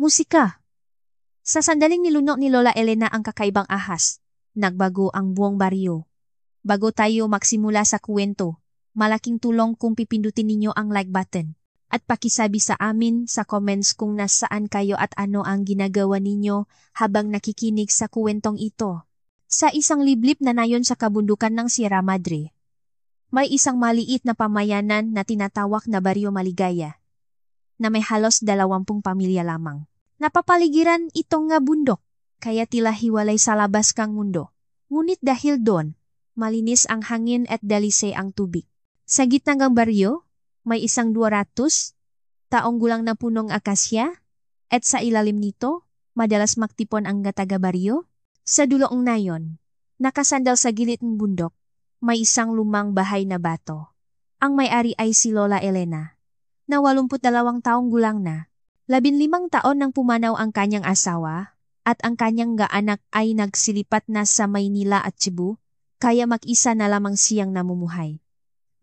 Musika. Sa sandaling nilunok ni Lola Elena ang kakaibang ahas, nagbago ang buong baryo. Bago tayo magsimula sa kwento, malaking tulong kung pipindutin ninyo ang like button at pakisabi sa amin sa comments kung nasaan kayo at ano ang ginagawa ninyo habang nakikinig sa kwentong ito. Sa isang liblib na nayon sa kabundukan ng Sierra Madre, may isang maliit na pamayanan na tinatawag na Baryo Maligaya, na may halos 20 pamilya lamang. Napapaligiran itong nga bundok, kaya tila hiwalay sa labas kang mundo. Ngunit dahil doon, malinis ang hangin at dalisay ang tubig. Sa gitna ng baryo, may isang 200 taong gulang na punong akasya, at sa ilalim nito, madalas magtipon ang taga-baryo. Sa dulong nayon, nakasandal sa gilid ng bundok, may isang lumang bahay na bato. Ang may-ari ay si Lola Elena, na 82 taong gulang na. 15 taon nang pumanaw ang kanyang asawa, at ang kanyang anak ay nagsilipat na sa Maynila at Cebu, kaya mag-isa na lamang siyang namumuhay.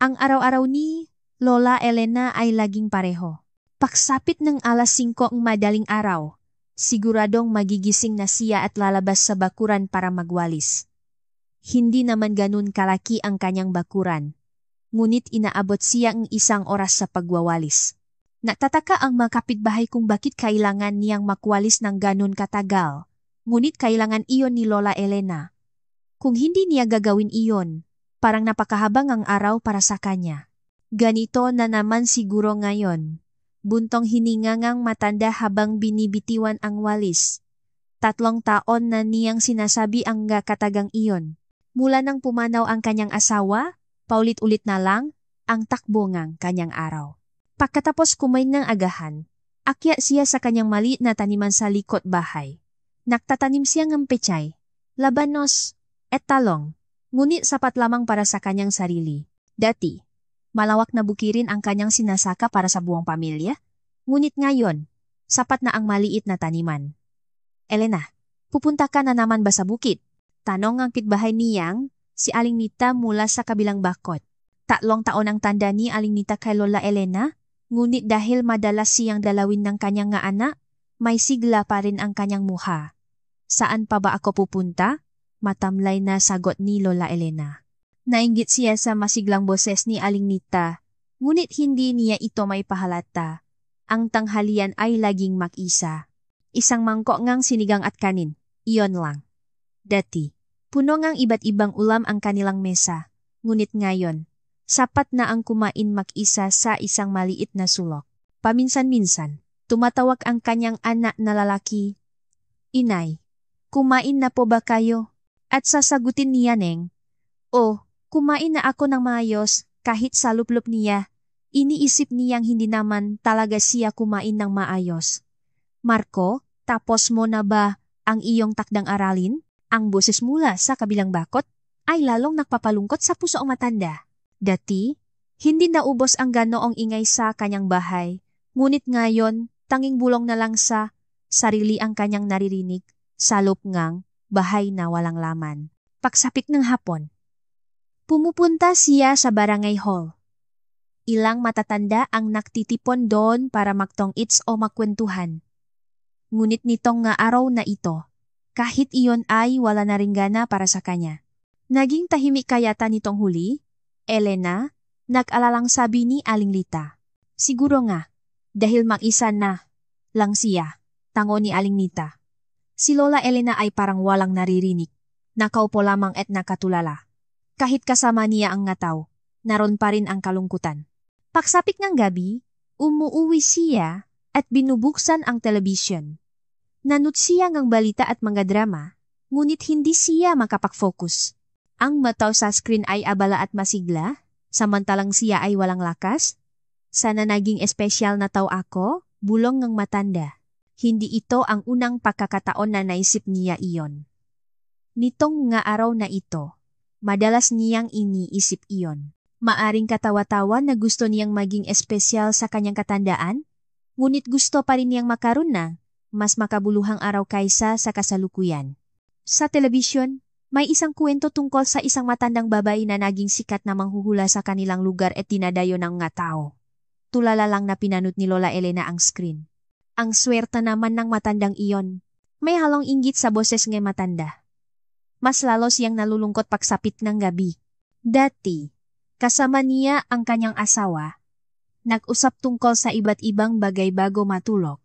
Ang araw-araw ni Lola Elena ay laging pareho. Pagsapit ng alas 5 ng madaling araw, siguradong magigising na siya at lalabas sa bakuran para magwalis. Hindi naman ganun kalaki ang kanyang bakuran, ngunit inaabot siya ng 1 oras sa pagwawalis. Natataka ang mga kapitbahay kung bakit kailangan niyang makwalis ng ganun katagal, ngunit kailangan iyon ni Lola Elena. Kung hindi niya gagawin iyon, parang napakahabang ang araw para sa kanya. Ganito na naman siguro ngayon. Buntong hiningangang matanda habang binibitiwan ang walis. 3 taon na niyang sinasabi ang katagang iyon. Mula nang pumanaw ang kanyang asawa, paulit-ulit na lang ang takbo ng kanyang araw. Pagkatapos kumain ng agahan, akyat siya sa kanyang maliit na taniman sa likod bahay. Nagtatanim siya ng pechay, labanos, at talong, ngunit sapat lamang para sa kanyang sarili. Dati, malawak na bukirin ang kanyang sinasaka para sa buong pamilya, ngunit ngayon, sapat na ang maliit na taniman. Elena, pupunta ka na naman ba sa bukid? Tanong ang pitbahay niyang si Aling Nita mula sa kabilang bakod. 3 taon ang tanda ni Aling Nita kay Lola Elena, ngunit dahil madalas siyang dalawin ng kanyang nga anak, may sigla pa rin ang kanyang muha. Saan pa ba ako pupunta? Matamlay na sagot ni Lola Elena. Nainggit siya sa masiglang boses ni Aling Nita, ngunit hindi niya ito may pahalata. Ang tanghalian ay laging mag-isa. Isang mangkok ngang sinigang at kanin, iyon lang. Dati, puno ngang iba't ibang ulam ang kanilang mesa, ngunit ngayon, sapat na ang kumain mag-isa sa isang maliit na sulok. Paminsan-minsan, tumatawag ang kanyang anak na lalaki. Inay, kumain na po ba kayo? At sasagutin niya neng, kumain na ako ng maayos kahit sa luplop niya. Iniisip niyang hindi naman talaga siya kumain ng maayos. Marco, tapos mo na ba ang iyong takdang aralin? Ang boses mula sa kabilang bakod ay lalong nagpapalungkot sa puso ang matanda. Dati, hindi naubos ang ganoong ingay sa kanyang bahay, ngunit ngayon, tanging bulong na lang sa sarili ang kanyang naririnig, sa ngang bahay na walang laman. Pagsapit ng hapon, pumupunta siya sa barangay hall. Ilang matatanda ang naktitipon doon para magtong-its o magkwentuhan. Ngunit nitong nga araw na ito, kahit iyon ay wala na ring gana para sa kanya. Naging tahimik kayata nitong huli, Elena, nag-alalang sabi ni Aling Lita. Siguro nga, dahil mag-isa na lang siya, tango ni Aling Nita. Si Lola Elena ay parang walang naririnig, nakaupo lamang at nakatulala. Kahit kasama niya ang ngataw, naroon pa rin ang kalungkutan. Pagsapit ng gabi, umuuwi siya at binubuksan ang telebisyon. Nanut siya ng balita at mga drama, ngunit hindi siya makapag-focus. Ang mataw sa screen ay abala at masigla, samantalang siya ay walang lakas. Sana naging espesyal na tao ako, bulong ng matanda. Hindi ito ang unang pagkakataon na naisip niya iyon. Nitong nga araw na ito, madalas niyang iniisip iyon. Maaring katawa-tawa na gusto niyang maging espesyal sa kanyang katandaan, ngunit gusto pa rin niyang makaroon ng mas makabuluhang araw kaysa sa kasalukuyan. Sa telebisyon, may isang kwento tungkol sa isang matandang babae na naging sikat na manghuhula sa kanilang lugar at dinadayo ng mga tao. Tulala lang na pinanot ni Lola Elena ang screen. Ang swerte naman ng matandang iyon. May halong inggit sa boses ng matanda. Mas lalo siyang nalulungkot pagsapit ng gabi. Dati, kasama niya ang kanyang asawa. Nag-usap tungkol sa iba't ibang bagay bago matulog.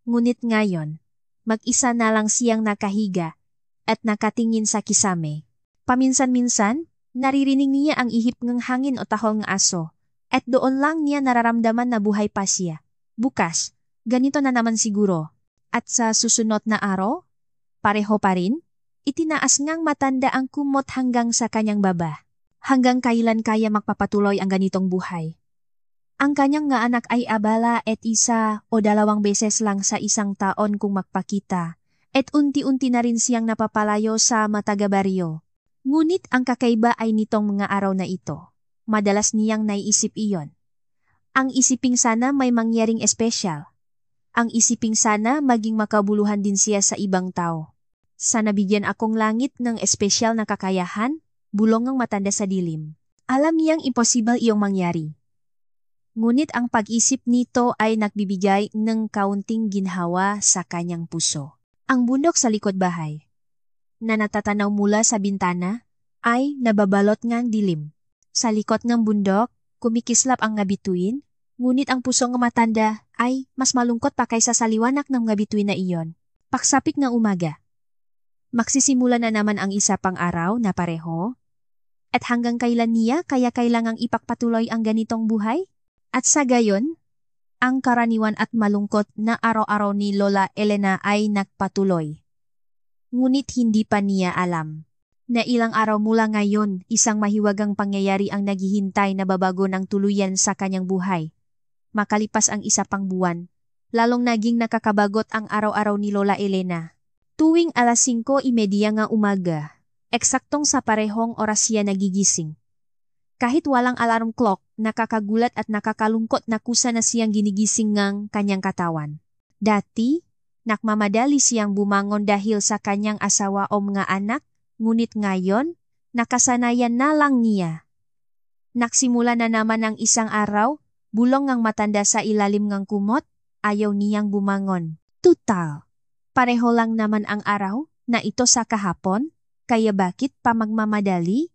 Ngunit ngayon, mag-isa na lang siyang nakahiga at nakatingin sa kisame. Paminsan-minsan, naririnig niya ang ihip ng hangin o tahol ng aso. At doon lang niya nararamdaman na buhay pa siya. Bukas, ganito na naman siguro. At sa susunod na araw, pareho pa rin, itinaas ngang matanda ang kumot hanggang sa kanyang baba. Hanggang kailan kaya magpapatuloy ang ganitong buhay? Ang kanyang nga anak ay abala at 1 o 2 beses lang sa isang taon kung magpakita. At unti-unti na rin siyang napapalayo sa matagabaryo. Ngunit ang kakaiba ay nitong mga araw na ito. Madalas niyang naiisip iyon. Ang isiping sana may mangyaring espesyal. Ang isiping sana maging makabuluhan din siya sa ibang tao. Sana bigyan akong langit ng espesyal na kakayahan, bulong ng matanda sa dilim. Alam niyang imposible iyong mangyari. Ngunit ang pag-isip nito ay nagbibigay ng kaunting ginhawa sa kanyang puso. Ang bundok sa likod bahay, na natatanaw mula sa bintana, ay nababalot ngang dilim. Sa likod ng bundok, kumikislap ang nga bituin, ngunit ang puso ng matanda ay mas malungkot pa kaysa sa liwanag ng nga bituin na iyon. Pagsapit ng umaga, magsisimula na naman ang isa pang araw na pareho. At hanggang kailan niya kaya kailangang ipagpatuloy ang ganitong buhay? At sa gayon, ang karaniwan at malungkot na araw-araw ni Lola Elena ay nagpatuloy. Ngunit hindi pa niya alam na ilang araw mula ngayon, isang mahiwagang pangyayari ang naghihintay na babago ng tuluyan sa kanyang buhay. Makalipas ang 1 pang buwan, lalong naging nakakabagot ang araw-araw ni Lola Elena. Tuwing 5:30 nga umaga, eksaktong sa parehong oras siya nagigising. Kahit walang alarm clock, nakakagulat at nakakalungkot na kusa na siyang ginigising ng kanyang katawan. Dati, nakmamadali siyang bumangon dahil sa kanyang asawa o mga anak, ngunit ngayon, nakasanayan na lang niya. Nagsimula na naman ang isang araw, bulong ng matanda sa ilalim ng kumot, ayaw niyang bumangon. Tutal, pareho lang naman ang araw na ito sa kahapon, kaya bakit pa magmamadali?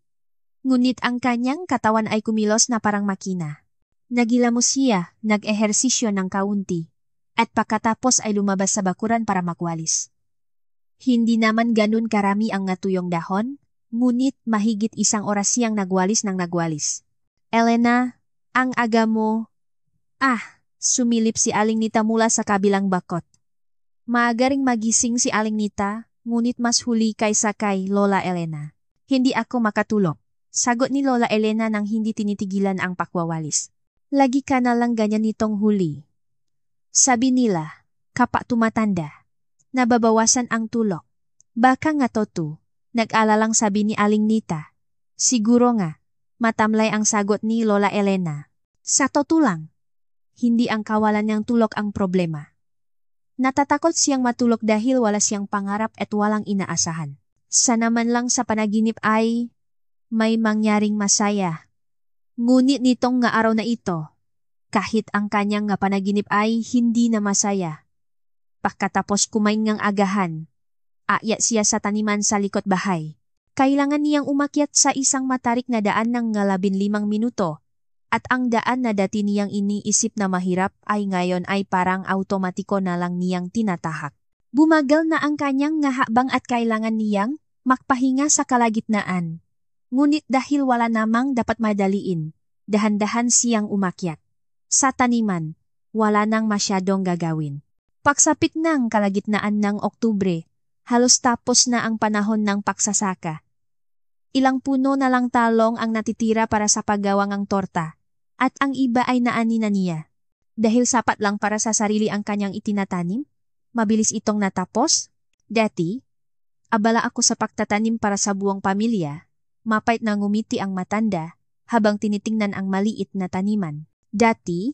Ngunit ang kanyang katawan ay kumilos na parang makina. Nagilamos siya, nag-ehersisyo ng kaunti, at pagkatapos ay lumabas sa bakuran para magwalis. Hindi naman ganun karami ang natuyong dahon, ngunit mahigit 1 oras siyang nagwalis ng nagwalis. Elena, ang aga mo. Sumilip si Aling Nita mula sa kabilang bakot. Maaga ring magising si Aling Nita, ngunit mas huli kaysa kay Lola Elena. Hindi ako makatulog. Sagot ni Lola Elena nang hindi tinitigilan ang pakwawalis. Lagi ka na lang ganyan nitong huli. Sabi nila, kapag tumatanda, nababawasan ang tulog. Baka nga to, nag-alalang sabi ni Aling Nita. Siguro nga, matamlay ang sagot ni Lola Elena. Sa totoo lang, hindi ang kawalan ng tulog ang problema. Natatakot siyang matulog dahil wala siyang pangarap at walang inaasahan. Sana man lang sa panaginip ay may mangyaring masaya. Ngunit nitong nga araw na ito, kahit ang kanyang nga panaginip ay hindi na masaya. Pagkatapos kumain ngang agahan, akyat siya sa taniman sa likod bahay. Kailangan niyang umakyat sa isang matarik na daan ng 15 minuto. At ang daan na dati niyang iniisip na mahirap ay ngayon ay parang automatiko na lang niyang tinatahak. Bumagal na ang kanyang nga hakbang at kailangan niyang magpahinga sa kalagitnaan. Ngunit dahil wala namang dapat madaliin, dahan-dahan siyang umakyat. Sa taniman, wala nang masyadong gagawin. Pagsapit ng kalagitnaan ng Oktubre, halos tapos na ang panahon ng pagsasaka. Ilang puno na lang talong ang natitira para sa paggawang ng torta, at ang iba ay naani na niya. Dahil sapat lang para sa sarili ang kanyang itinatanim, mabilis itong natapos. Dati, abala ako sa pagtatanim para sa buong pamilya. Mapait na ngumiti ang matanda habang tinitingnan ang maliit na taniman. Dati,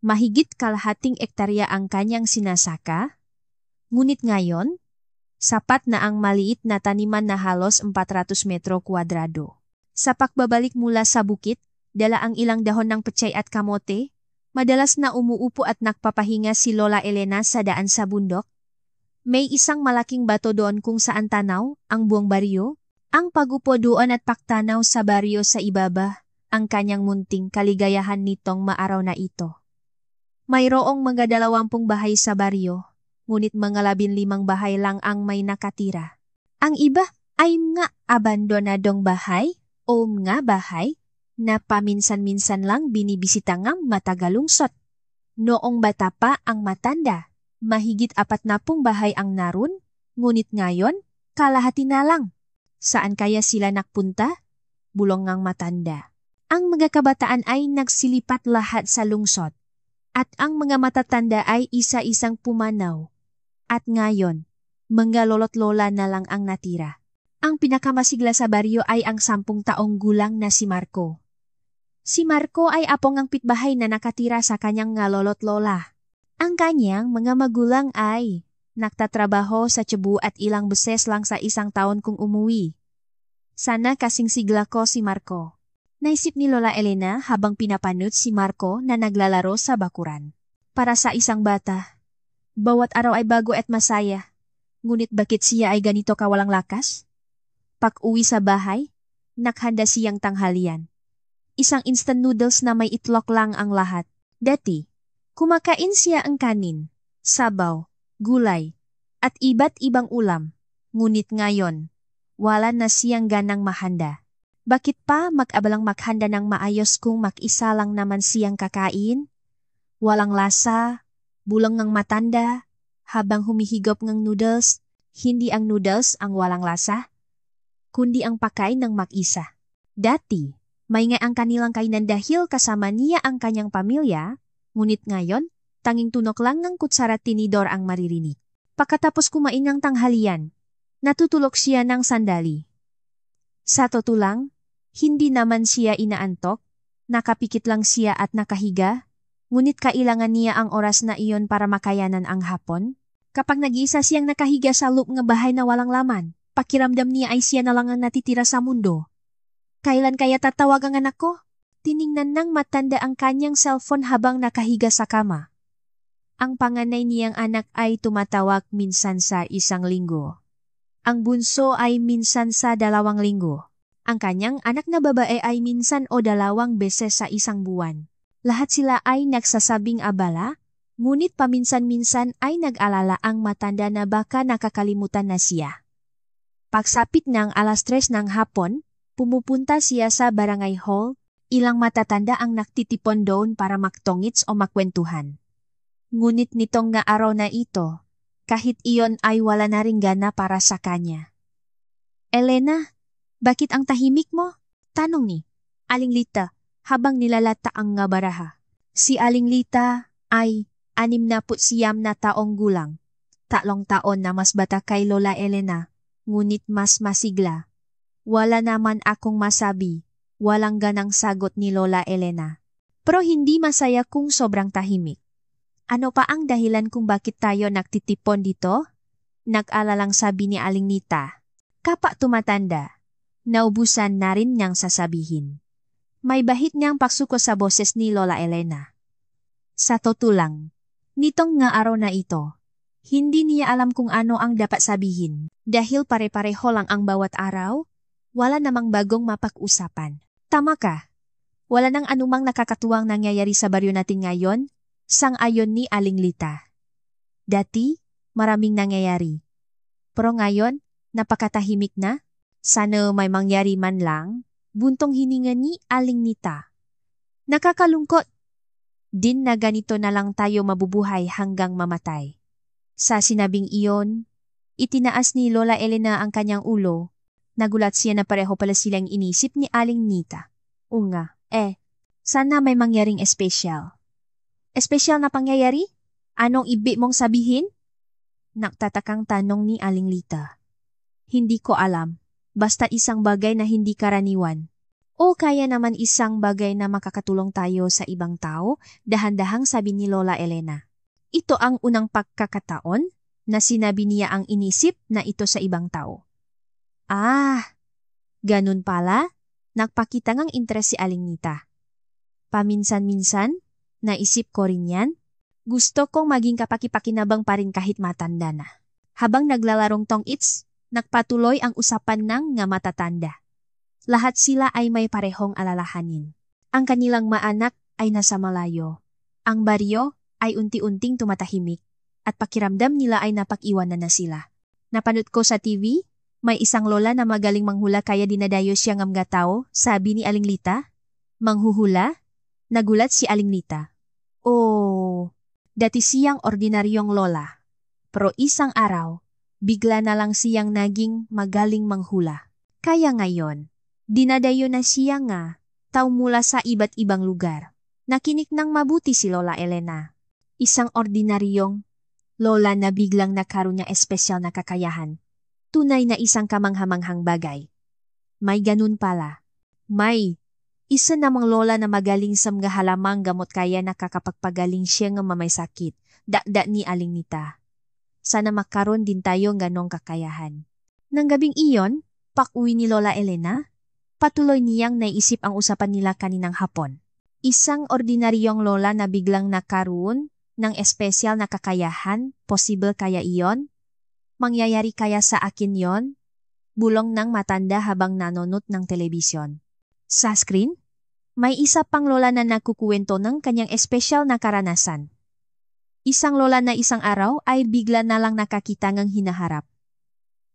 mahigit kalahating ektarya ang kanyang sinasaka, ngunit ngayon, sapat na ang maliit na taniman na halos 400 metro kwadrado. Sa pagbabalik mula sa bukit, dala ang ilang dahon ng pechay at kamote, Madalas na umuupo at nagpapahinga si Lola Elena sa daan sa bundok. May isang malaking bato doon kung saan tanaw ang buong baryo. Ang pagupo doon at paktanaw sa baryo sa ibaba, ang kanyang munting kaligayahan nitong maaraw na ito. Mayroong mga 20 bahay sa baryo, ngunit mga 15 bahay lang ang may nakatira. Ang iba ay mga abandonadong bahay o mga bahay na paminsan-minsan lang binibisita ng matagalungsot. Noong bata pa ang matanda, mahigit 40 bahay ang naroon, ngunit ngayon, kalahati na lang. Saan kaya sila nakpunta? Bulong ng matanda. Ang mga kabataan ay nagsilipat lahat sa lungsod, at ang mga matatanda ay isa-isang pumanaw. At ngayon, mga lolo't lola na lang ang natira. Ang pinakamasigla sa baryo ay ang 10 taong gulang na si Marco. Si Marco ay apong ang pitbahay na nakatira sa kanyang lolo't lola. Ang kanyang mga magulang ay nagtatrabaho sa Cebu at ilang beses lang sa isang taon kung umuwi. Sana kasing sigla ko si Marco. Naisip ni Lola Elena habang pinapanood si Marco na naglalaro sa bakuran. Para sa isang bata, bawat araw ay bago at masaya. Ngunit bakit siya ay ganito kawalang lakas? Pag-uwi sa bahay, naghanda siyang tanghalian. Isang instant noodles na may itlog lang ang lahat. Dati, kumakain siya ang kanin, sabaw, gulay, at iba't ibang ulam. Ngunit ngayon, wala na siyang ganang mahanda. Bakit pa mag-abalang maghanda ng maayos kung mag-isa lang naman siyang kakain? Walang lasa, bulang ng matanda, habang humihigop ng noodles, hindi ang noodles ang walang lasa, kundi ang pagkain ng mag-isa. Dati, may nga ang kanilang kainan dahil kasama niya ang kanyang pamilya, ngunit ngayon, tanging tunok lang ng kutsara at tinidor ang maririnig. Pagkatapos kumain ng tanghalian, natutulog siya ng sandali. Sa totoo lang, hindi naman siya inaantok, nakapikit lang siya at nakahiga, ngunit kailangan niya ang oras na iyon para makayanan ang hapon. Kapag nag-iisa siyang nakahiga sa loob ng bahay na walang laman, pakiramdam niya ay siya na lang ang natitira sa mundo. Kailan kaya tatawag ang anak ko? Tiningnan ng matanda ang kanyang cellphone habang nakahiga sa kama. Ang panganay niyang anak ay tumatawag minsan sa 1 linggo. Ang bunso ay minsan sa 2 linggo. Ang kanyang anak na babae ay minsan o 2 beses sa 1 buwan. Lahat sila ay nagsasabing abala, ngunit paminsan-minsan ay nag-alala ang matanda na baka nakakalimutan na siya. Pagsapit ng 3:00 ng hapon, pumupunta siya sa barangay hall, ilang matatanda ang naktitipon doon para magtongits o makwentuhan. Ngunit nitong nga araw na ito, kahit iyon ay wala na ring gana para sa kanya. Elena, bakit ang tahimik mo? Tanong ni Aling Lita habang nilalata ang nga baraha. Si Aling Lita ay 69 na taong gulang, 3 taon na mas bata kay Lola Elena, ngunit mas masigla. Wala naman akong masabi, walang ganang sagot ni Lola Elena. Pero hindi masaya kung sobrang tahimik. Ano pa ang dahilan kung bakit tayo nagtitipon dito? Nag-alalang sabi ni Aling Nita. Kapag tumatanda, naubusan na rin niyang sasabihin. May bahit niyang pagsuko sa boses ni Lola Elena. Sa totoo lang, nitong nga araw na ito, hindi niya alam kung ano ang dapat sabihin. Dahil pare-pareho lang ang bawat araw, wala namang bagong mapag-usapan. Tama ka. Wala nang anumang nakakatuwang nangyayari sa baryo natin ngayon, sang-ayon ni Aling Lita. Dati, maraming nangyayari. Pero ngayon, napakatahimik na. Sana may mangyari man lang, buntong hininga ni Aling Nita. Nakakalungkot din na ganito na lang tayo mabubuhay hanggang mamatay. Sa sinabing iyon, itinaas ni Lola Elena ang kanyang ulo. Nagulat siya na pareho pala silang inisip ni Aling Nita. Unga, sana may mangyaring espesyal. Espesyal na pangyayari? Anong ibig mong sabihin? Nagtatakang tanong ni Aling Lita. Hindi ko alam. Basta isang bagay na hindi karaniwan. O kaya naman isang bagay na makakatulong tayo sa ibang tao, dahan-dahang sabi ni Lola Elena. Ito ang unang pagkakataon na sinabi niya ang inisip na ito sa ibang tao. Ah, ganun pala? Nagpakita ngang interes si Aling Nita. Paminsan-minsan, Naisip ko rin yan. Gusto kong maging kapaki-pakinabang pa rin kahit matanda na. Habang naglalarong tong its, nagpatuloy ang usapan ng nga matatanda. Lahat sila ay may parehong alalahanin. Ang kanilang maanak ay nasa malayo. Ang baryo ay unti-unting tumatahimik at pakiramdam nila ay napag-iwanan na sila. Napanood ko sa TV, may isang lola na magaling manghula kaya dinadayo siya ng mga tao, sabi ni Aling Lita. Manghuhula? Nagulat si Aling Lita. Oh, dati siyang ordinaryong lola. Pero isang araw, bigla na lang siyang naging magaling manghula. Kaya ngayon, dinadayo na siya nga, tao mula sa iba't ibang lugar. Nakinig ng mabuti si Lola Elena. Isang ordinaryong lola na biglang nagkaroon ng espesyal na kakayahan. Tunay na isang kamanghamanghang bagay. May ganun pala. May isa namang lola na magaling sa mga halamang gamot kaya nakakapagpagaling siya ng may sakit. Dakda ni Aling Lita. Sana makaroon din tayo ng ganong kakayahan. Nang gabing iyon, pag-uwi ni Lola Elena, patuloy niyang naisip ang usapan nila kaninang hapon. Isang ordinaryong lola na biglang nakaroon ng espesyal na kakayahan, possible kaya iyon? Mangyayari kaya sa akin yon? Bulong ng matanda habang nanonood ng telebisyon. Sa screen, may isa pang lola na nagkukuwento ng kanyang espesyal na karanasan. Isang lola na isang araw ay bigla na lang nakakita ng hinaharap.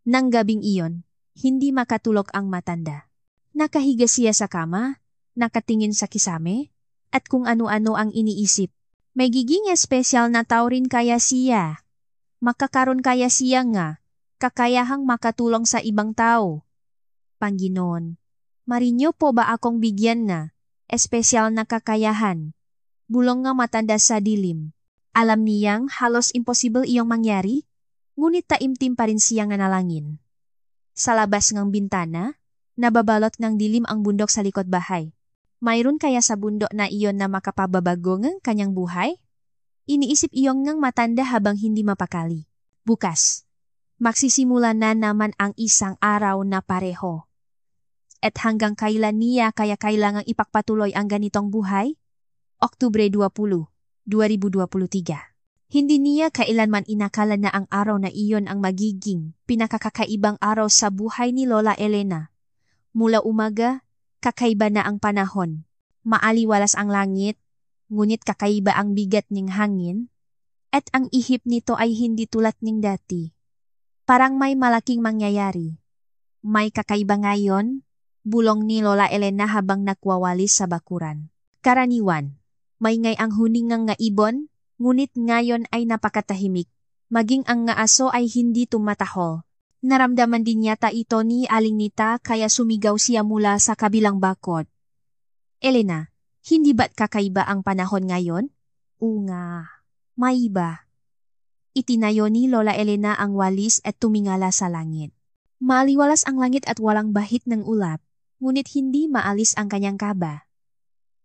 Nang gabing iyon, hindi makatulog ang matanda. Nakahiga siya sa kama, nakatingin sa kisame, at kung ano-ano ang iniisip. May giging espesyal na tao rin kaya siya. Makakaroon kaya siya nga, kakayahang makatulong sa ibang tao. Panginoon, marinyo po ba akong bigyan na espesyal na kakayahan? Bulong nga matanda sa dilim. Alam niyang halos imposible iyong mangyari, ngunit taimtim pa rin siya nga nalangin. Sa labas ng bintana, nababalot ng dilim ang bundok sa likod bahay. Mayroon kaya sa bundok na iyon na makapababago ng kanyang buhay? Iniisip iyong ng matanda habang hindi mapakali. Bukas, magsisimula na naman ang isang araw na pareho. At hanggang kailan niya kaya kailangang ipagpatuloy ang ganitong buhay? Oktubre 20, 2023. Hindi niya kailanman inakala na ang araw na iyon ang magiging pinakakakaibang araw sa buhay ni Lola Elena. Mula umaga, kakaiba na ang panahon. Maaliwalas ang langit, ngunit kakaiba ang bigat ng hangin, at ang ihip nito ay hindi tulad ng dati. Parang may malaking mangyayari. May kakaiba ngayon, bulong ni Lola Elena habang nakwawalis sa bakuran. Karaniwan, may ngay ang huningang nga ibon, ngunit ngayon ay napakatahimik. Maging ang nga aso ay hindi tumatahol. Naramdaman din yata ito ni Aling Lita kaya sumigaw siya mula sa kabilang bakod. Elena, hindi ba't kakaiba ang panahon ngayon? Oo nga, may iba. Itinayo ni Lola Elena ang walis at tumingala sa langit. Maaliwalas ang langit at walang bahit ng ulap, ngunit hindi maalis ang kanyang kaba.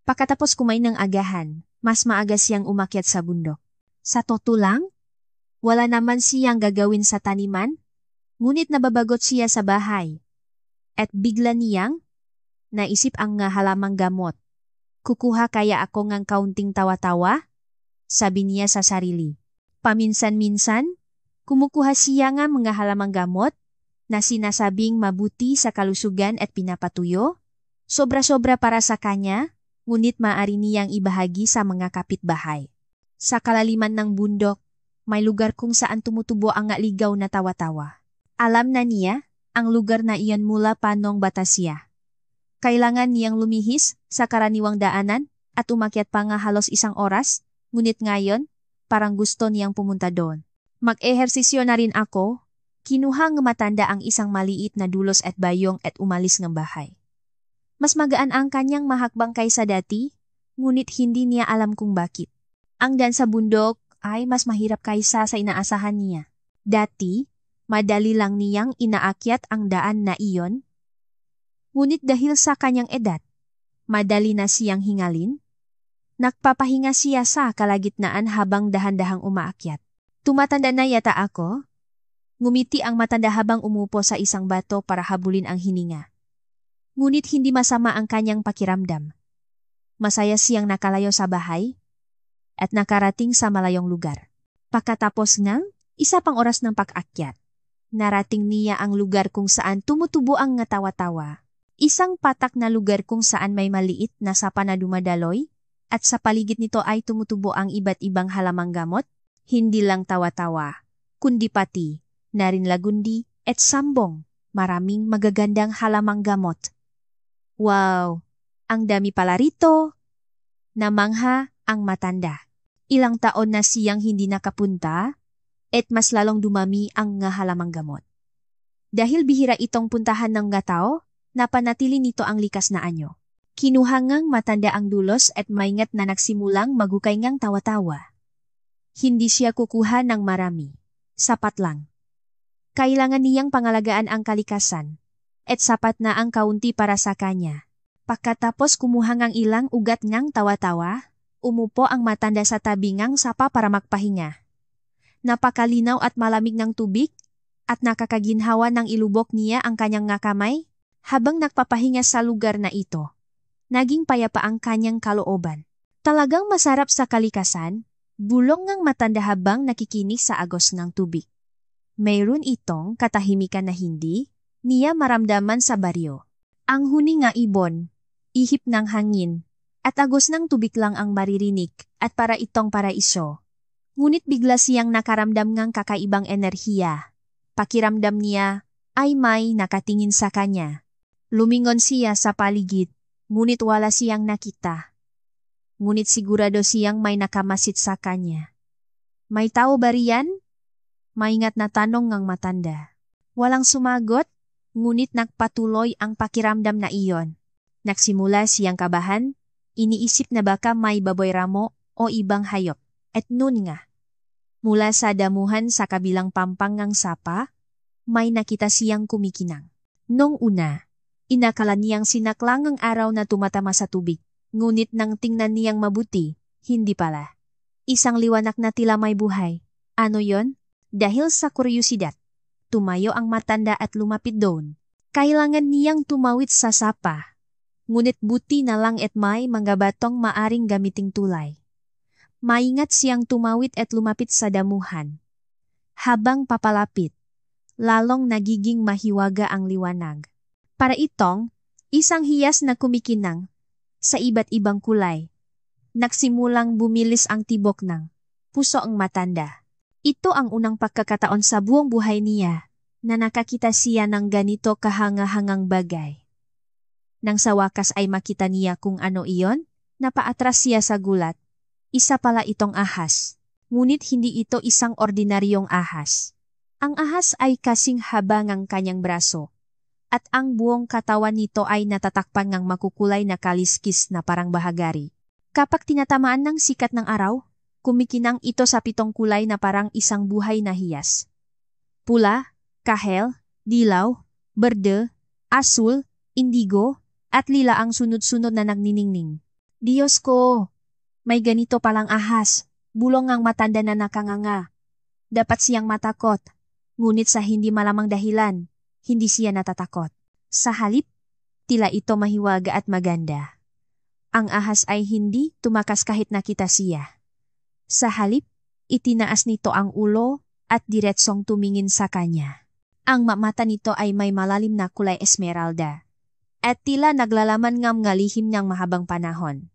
Pagkatapos kumain ng agahan, mas maaga siyang umakyat sa bundok. Sa totoo lang, wala naman siyang gagawin sa taniman, ngunit nababagot siya sa bahay. At bigla niyang naisip ang nga halamang gamot. Kukuha kaya ako ng kaunting tawa-tawa? Sabi niya sa sarili. Paminsan-minsan, kumukuha siya nga mga halamang gamot na sinasabing mabuti sa kalusugan at pinapatuyo. Sobra-sobra para sa kanya, ngunit maaari niyang ibahagi sa mga kapitbahay. Sa kalaliman ng bundok, may lugar kung saan tumutubo ang nga ligaw na tawa-tawa. Alam na niya ang lugar na iyon mula pa noong bata siya. Kailangan niyang lumihis sa karaniwang daanan at umakyat pa nga halos isang oras, ngunit ngayon parang gusto niyang pumunta doon. Mag-ehersisyo na rin ako, kinuha ng matanda ang isang maliit na dulos at bayong at umalis ng bahay. Mas magaan ang kanyang mahakbang kaysa dati, ngunit hindi niya alam kung bakit. Ang daan sa bundok ay mas mahirap kaysa sa inaasahan niya. Dati, madali lang niyang inaakyat ang daan na iyon. Ngunit dahil sa kanyang edad, madali na siyang hingalin. Nagpapahinga siya sa kalagitnaan habang dahan-dahang umaakyat. Tumatanda na yata ako. Ngumiti ang matanda habang umupo sa isang bato para habulin ang hininga. Ngunit hindi masama ang kanyang pakiramdam. Masaya siyang nakalayo sa bahay, at nakarating sa malayong lugar. Pagkatapos ng isa pang oras ng pag-akyat, narating niya ang lugar kung saan tumutubo ang nga tawa-tawa. Isang patak na lugar kung saan may maliit na sapa na dumadaloy at sa paligid nito ay tumutubo ang iba't ibang halamang gamot, hindi lang tawa-tawa, kundi pati na rin lagundi at sambong, maraming magagandang halamang gamot. Wow! Ang dami pala rito! Namangha ang matanda. Ilang taon na siyang hindi nakapunta at mas lalong dumami ang nga halamang gamot. Dahil bihira itong puntahan ng nga tao, napanatili nito ang likas na anyo. Kinuha ngang matanda ang dulos at maingat na nagsimulang magukay ngang tawa-tawa. Hindi siya kukuha ng marami. Sapat lang. Kailangan niyang pangalagaan ang kalikasan at sapat na ang kaunti para sa kanya. Pagkatapos kumuha ngang ilang ugat ngang tawa-tawa, umupo ang matanda sa tabi ngang sapa para magpahinga. Napakalinaw at malamig ng tubig at nakakaginhawa ng ilubok niya ang kanyang nga kamay habang nagpapahinga sa lugar na ito. Naging payapa ang kanyang kalooban. Talagang masarap sa kalikasan, bulong ngang matanda habang nakikinig sa agos ng tubig. Mayroon itong katahimikan na hindi niya maramdaman sa baryo. Ang huni nga ibon, ihip ng hangin, at agos ng tubig lang ang maririnig at para itong paraiso. Ngunit bigla siyang nakaramdam ngang kakaibang enerhiya. Pakiramdam niya ay may nakatingin sa kanya. Lumingon siya sa paligid, ngunit wala siyang nakita. Ngunit sigurado siyang may nakamasid sa kanya. May tao ba riyan? Maingat na tanong ng matanda. Walang sumagot, ngunit nagpatuloy ang pakiramdam na iyon. Nagsimula siyang kabahan, iniisip na baka may baboy ramo o ibang hayop. At noon nga, mula sa damuhan sa kabilang pampang ng sapa, may nakita siyang kumikinang. Nung una, inakala niyang sinaklang ang araw na tumatama sa tubig. Ngunit nang tingnan niyang mabuti, hindi pala. Isang liwanag na tila may buhay. Ano yon? Dahil sa kuryosidad, tumayo ang matanda at lumapit doon. Kailangan niyang tumawid sa sapa. Ngunit buti na lang at may mga batong maaring gamiting tulay. Maingat siyang tumawid at lumapit sa damuhan. Habang papalapit, lalong nagiging mahiwaga ang liwanag. Para itong isang hiyas na kumikinang sa iba't ibang kulay. Nagsimulang bumilis ang tibok ng puso ang matanda. Ito ang unang pagkakataon sa buong buhay niya na nakakita siya ng ganito kahanga-hangang bagay. Nang sa wakas ay makita niya kung ano iyon, napaatras siya sa gulat. Isa pala itong ahas. Ngunit hindi ito isang ordinaryong ahas. Ang ahas ay kasing haba ng kanyang braso. At ang buong katawan nito ay natatakpan ng makukulay na kaliskis na parang bahagari. Kapag tinatamaan ng sikat ng araw, kumikinang ito sa 7 kulay na parang isang buhay na hiyas. Pula, kahel, dilaw, berde, asul, indigo, at lila ang sunod-sunod na nagniningning. Diyos ko! May ganito palang ahas, bulong ang matanda na nakanganga. Dapat siyang matakot, ngunit sa hindi malamang dahilan, hindi siya natatakot. Sa halip, tila ito mahiwaga at maganda. Ang ahas ay hindi tumakas kahit nakita siya. Sa halip, itinaas nito ang ulo at diretsong tumingin sa kanya. Ang mata nito ay may malalim na kulay esmeralda. At tila naglalaman ng lihim ng mahabang panahon.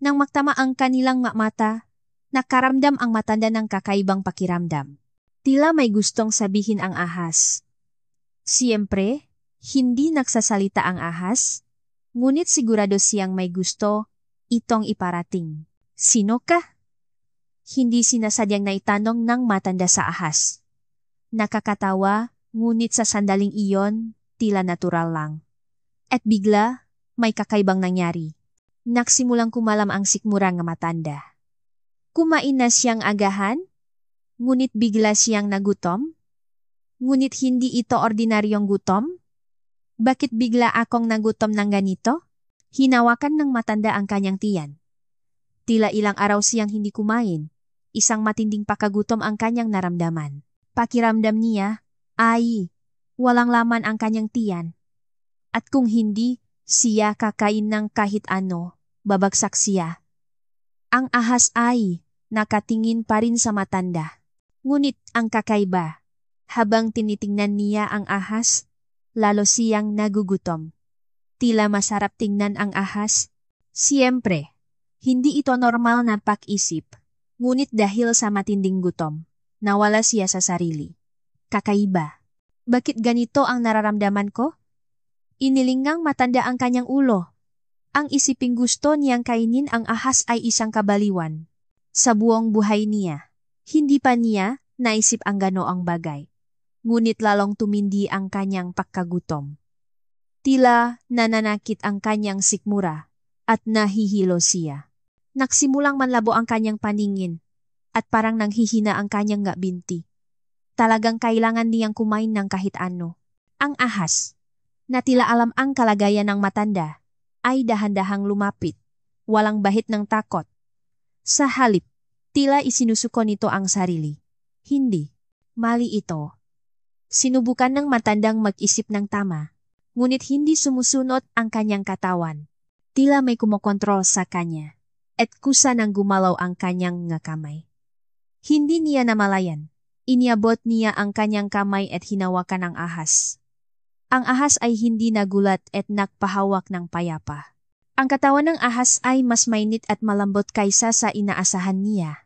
Nang magtama ang kanilang mata, nakaramdam ang matanda ng kakaibang pakiramdam. Tila may gustong sabihin ang ahas. Siyempre, hindi nagsasalita ang ahas, ngunit sigurado siyang may gusto itong iparating. Sino ka? Hindi sinasadyang naitanong ng matanda sa ahas. Nakakatawa, ngunit sa sandaling iyon, tila natural lang. At bigla, may kakaibang nangyari. Nagsimulang kumalam ang sikmurang matanda. Kumain na siyang agahan, ngunit bigla siyang nagutom. Ngunit hindi ito ordinaryong gutom. Bakit bigla akong nagutom ng ganito? Hinawakan ng matanda ang kanyang tiyan. Tila ilang araw siyang hindi kumain. Isang matinding pakagutom ang kanyang naramdaman. Pakiramdam niya, ay, walang laman ang kanyang tiyan. At kung hindi siya kakain ng kahit ano, babagsak siya. Ang ahas ay nakatingin pa rin sa matanda. Ngunit ang kakaiba, habang tinitingnan niya ang ahas, lalo siyang nagugutom. Tila masarap tingnan ang ahas. Siyempre, hindi ito normal na pag-isip. Ngunit dahil sa matinding gutom, nawala siya sa sarili. Kakaiba. Bakit ganito ang nararamdaman ko? Inilingang matanda ang kanyang ulo. Ang isiping gusto niyang kainin ang ahas ay isang kabaliwan. Sa buong buhay niya, hindi pa niya naisip ang ganoong bagay. Ngunit lalong tumindi ang kanyang pagkagutom. Tila nananakit ang kanyang sikmura at nahihilo siya. Nagsimulang manlabo ang kanyang paningin at parang nanghihina ang kanyang binti. Talagang kailangan niyang kumain ng kahit ano. Ang ahas, na tila alam ang kalagayan ng matanda, ay dahan-dahang lumapit, walang bahid ng takot. Sa halip, tila isinusuko nito ang sarili. Hindi, mali ito. Sinubukan ng matandang mag-isip ng tama, ngunit hindi sumusunod ang kanyang katawan. Tila may kumokontrol sa kanya, at kusa nang gumalaw ang kanyang kamay. Hindi niya namalayan. Iniabot niya ang kanyang kamay at hinawakan ang ahas. Ang ahas ay hindi nagulat at nagpahawak ng payapa. Ang katawan ng ahas ay mas mainit at malambot kaysa sa inaasahan niya.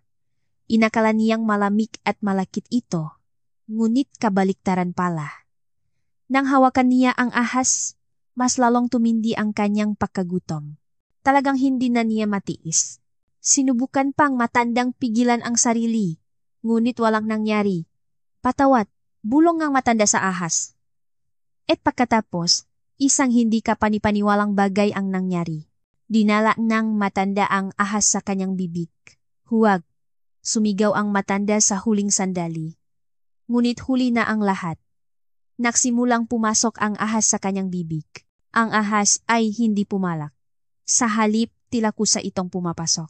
Inakala niyang malamig at malakit ito, ngunit kabaliktaran pala. Nang hawakan niya ang ahas, mas lalong tumindi ang kanyang pagkagutom. Talagang hindi na niya matiis. Sinubukan pang matandang pigilan ang sarili, ngunit walang nangyari. Patawat, bulong ang matanda sa ahas. At pagkatapos, isang hindi kapanipaniwalang bagay ang nangyari. Dinala ng matanda ang ahas sa kanyang bibig. Huwag, sumigaw ang matanda sa huling sandali. Ngunit huli na ang lahat. Nagsimulang pumasok ang ahas sa kanyang bibig. Ang ahas ay hindi pumalak. Sa halip, tila kusa itong pumapasok.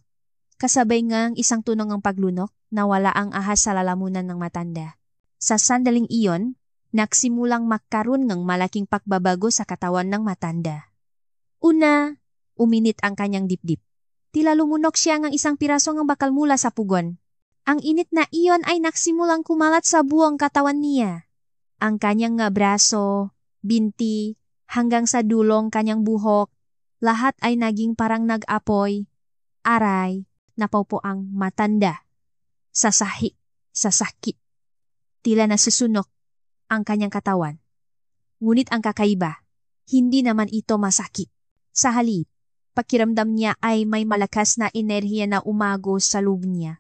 Kasabay ngang isang tunog ng paglunok, nawala ang ahas sa lalamunan ng matanda. Sa sandaling iyon, nagsimulang magkaroon ng malaking pagbabago sa katawan ng matanda. Una, uminit ang kanyang dibdib. Tila lumunok siya ng isang piraso ng bakal mula sa pugon. Ang init na iyon ay nagsimulang kumalat sa buong katawan niya. Ang kanyang braso, binti, hanggang sa dulong kanyang buhok, lahat ay naging parang nag-apoy. Aray, napaupo ang matanda. Sa sakit. Tila nasusunok ang kanyang katawan. Ngunit ang kakaiba, hindi naman ito masakit. Sa halip, pakiramdam niya ay may malakas na enerhiya na umagos sa loob niya.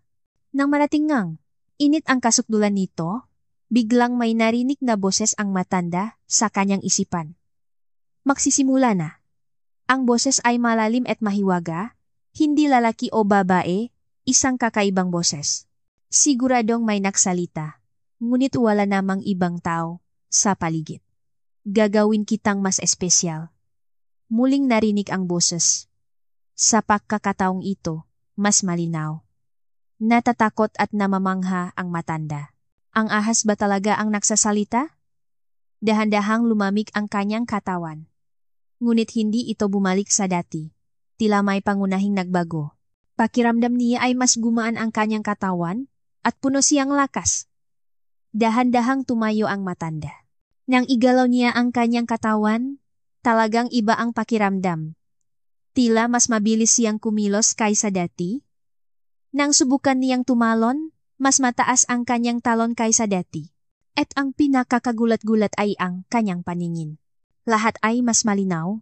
Nang marating ngang init ang kasukdulan nito, biglang may narinig na boses ang matanda sa kanyang isipan. Magsisimula na. Ang boses ay malalim at mahiwaga, hindi lalaki o babae, isang kakaibang boses. Siguradong may nagsalita, ngunit wala namang ibang tao sa paligid. Gagawin kitang mas espesyal. Muling narinig ang boses. Sa pagkakataong ito, mas malinaw. Natatakot at namamangha ang matanda. Ang ahas ba talaga ang nagsasalita? Dahan-dahang lumamig ang kanyang katawan. Ngunit hindi ito bumalik sa dati. Tila may pangunahing nagbago. Pakiramdam niya ay mas gumaan ang kanyang katawan at puno siyang lakas. Dahan-dahang tumayo ang matanda. Nang igalaw niya ang kanyang katawan, talagang iba ang pakiramdam. Tila mas mabilis siyang kumilos kaysa dati. Nang subukan niyang tumalon, mas mataas ang kanyang talon kaysa dati. At ang pinakakagulat-gulat ay ang kanyang paningin. Lahat ay mas malinaw.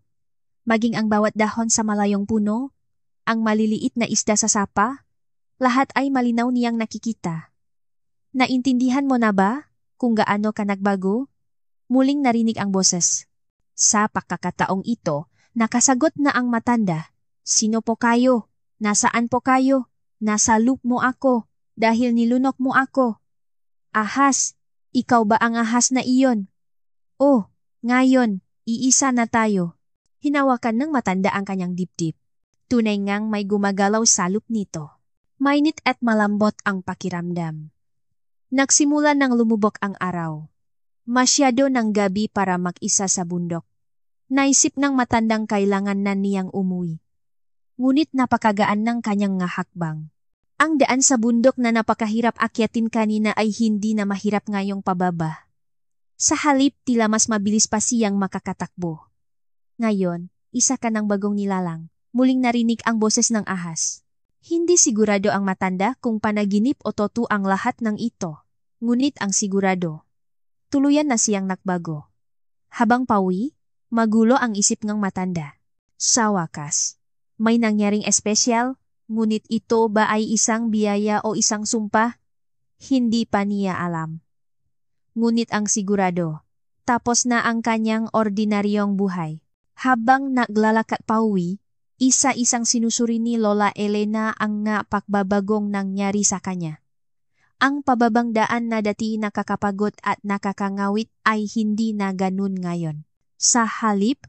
Maging ang bawat dahon sa malayong puno, ang maliliit na isda sa sapa, lahat ay malinaw niyang nakikita. Naintindihan mo na ba kung gaano ka nagbago? Muling narinig ang boses. Sa pagkakataong ito, nakasagot na ang matanda. Sino po kayo? Nasaan po kayo? Nasa loop mo ako dahil nilunok mo ako. Ahas, ikaw ba ang ahas na iyon? Oh, ngayon, iisa na tayo. Hinawakan ng matanda ang kanyang dibdib. Tunay ngang may gumagalaw sa loop nito. Mainit at malambot ang pakiramdam. Nagsimula nang lumubog ang araw. Masyado ng gabi para mag-isa sa bundok. Naisip ng matandang kailangan na niyang umuwi. ngunit napakagaan ng kanyang nga hakbang. Ang daan sa bundok na napakahirap akyatin kanina ay hindi na mahirap ngayong pababa. Sa halip tila mas mabilis pa siyang makakatakbo. Ngayon, isa ka ng bagong nilalang. Muling narinig ang boses ng ahas. Hindi sigurado ang matanda kung panaginip o totoo ang lahat ng ito. Ngunit ang sigurado, tuluyan na siyang nakbago. Habang pawi, magulo ang isip ng matanda. Sa wakas, may nangyaring espesyal, ngunit ito ba ay isang biyaya o isang sumpa? Hindi pa niya alam. Ngunit ang sigurado, tapos na ang kanyang ordinaryong buhay. Habang naglalakad pauwi, isa-isang sinusuri ni Lola Elena ang nga pagbabagong nangyari sa kanya. Ang pababang daan na dati nakakapagod at nakakangawit ay hindi na ganun ngayon. Sa halip,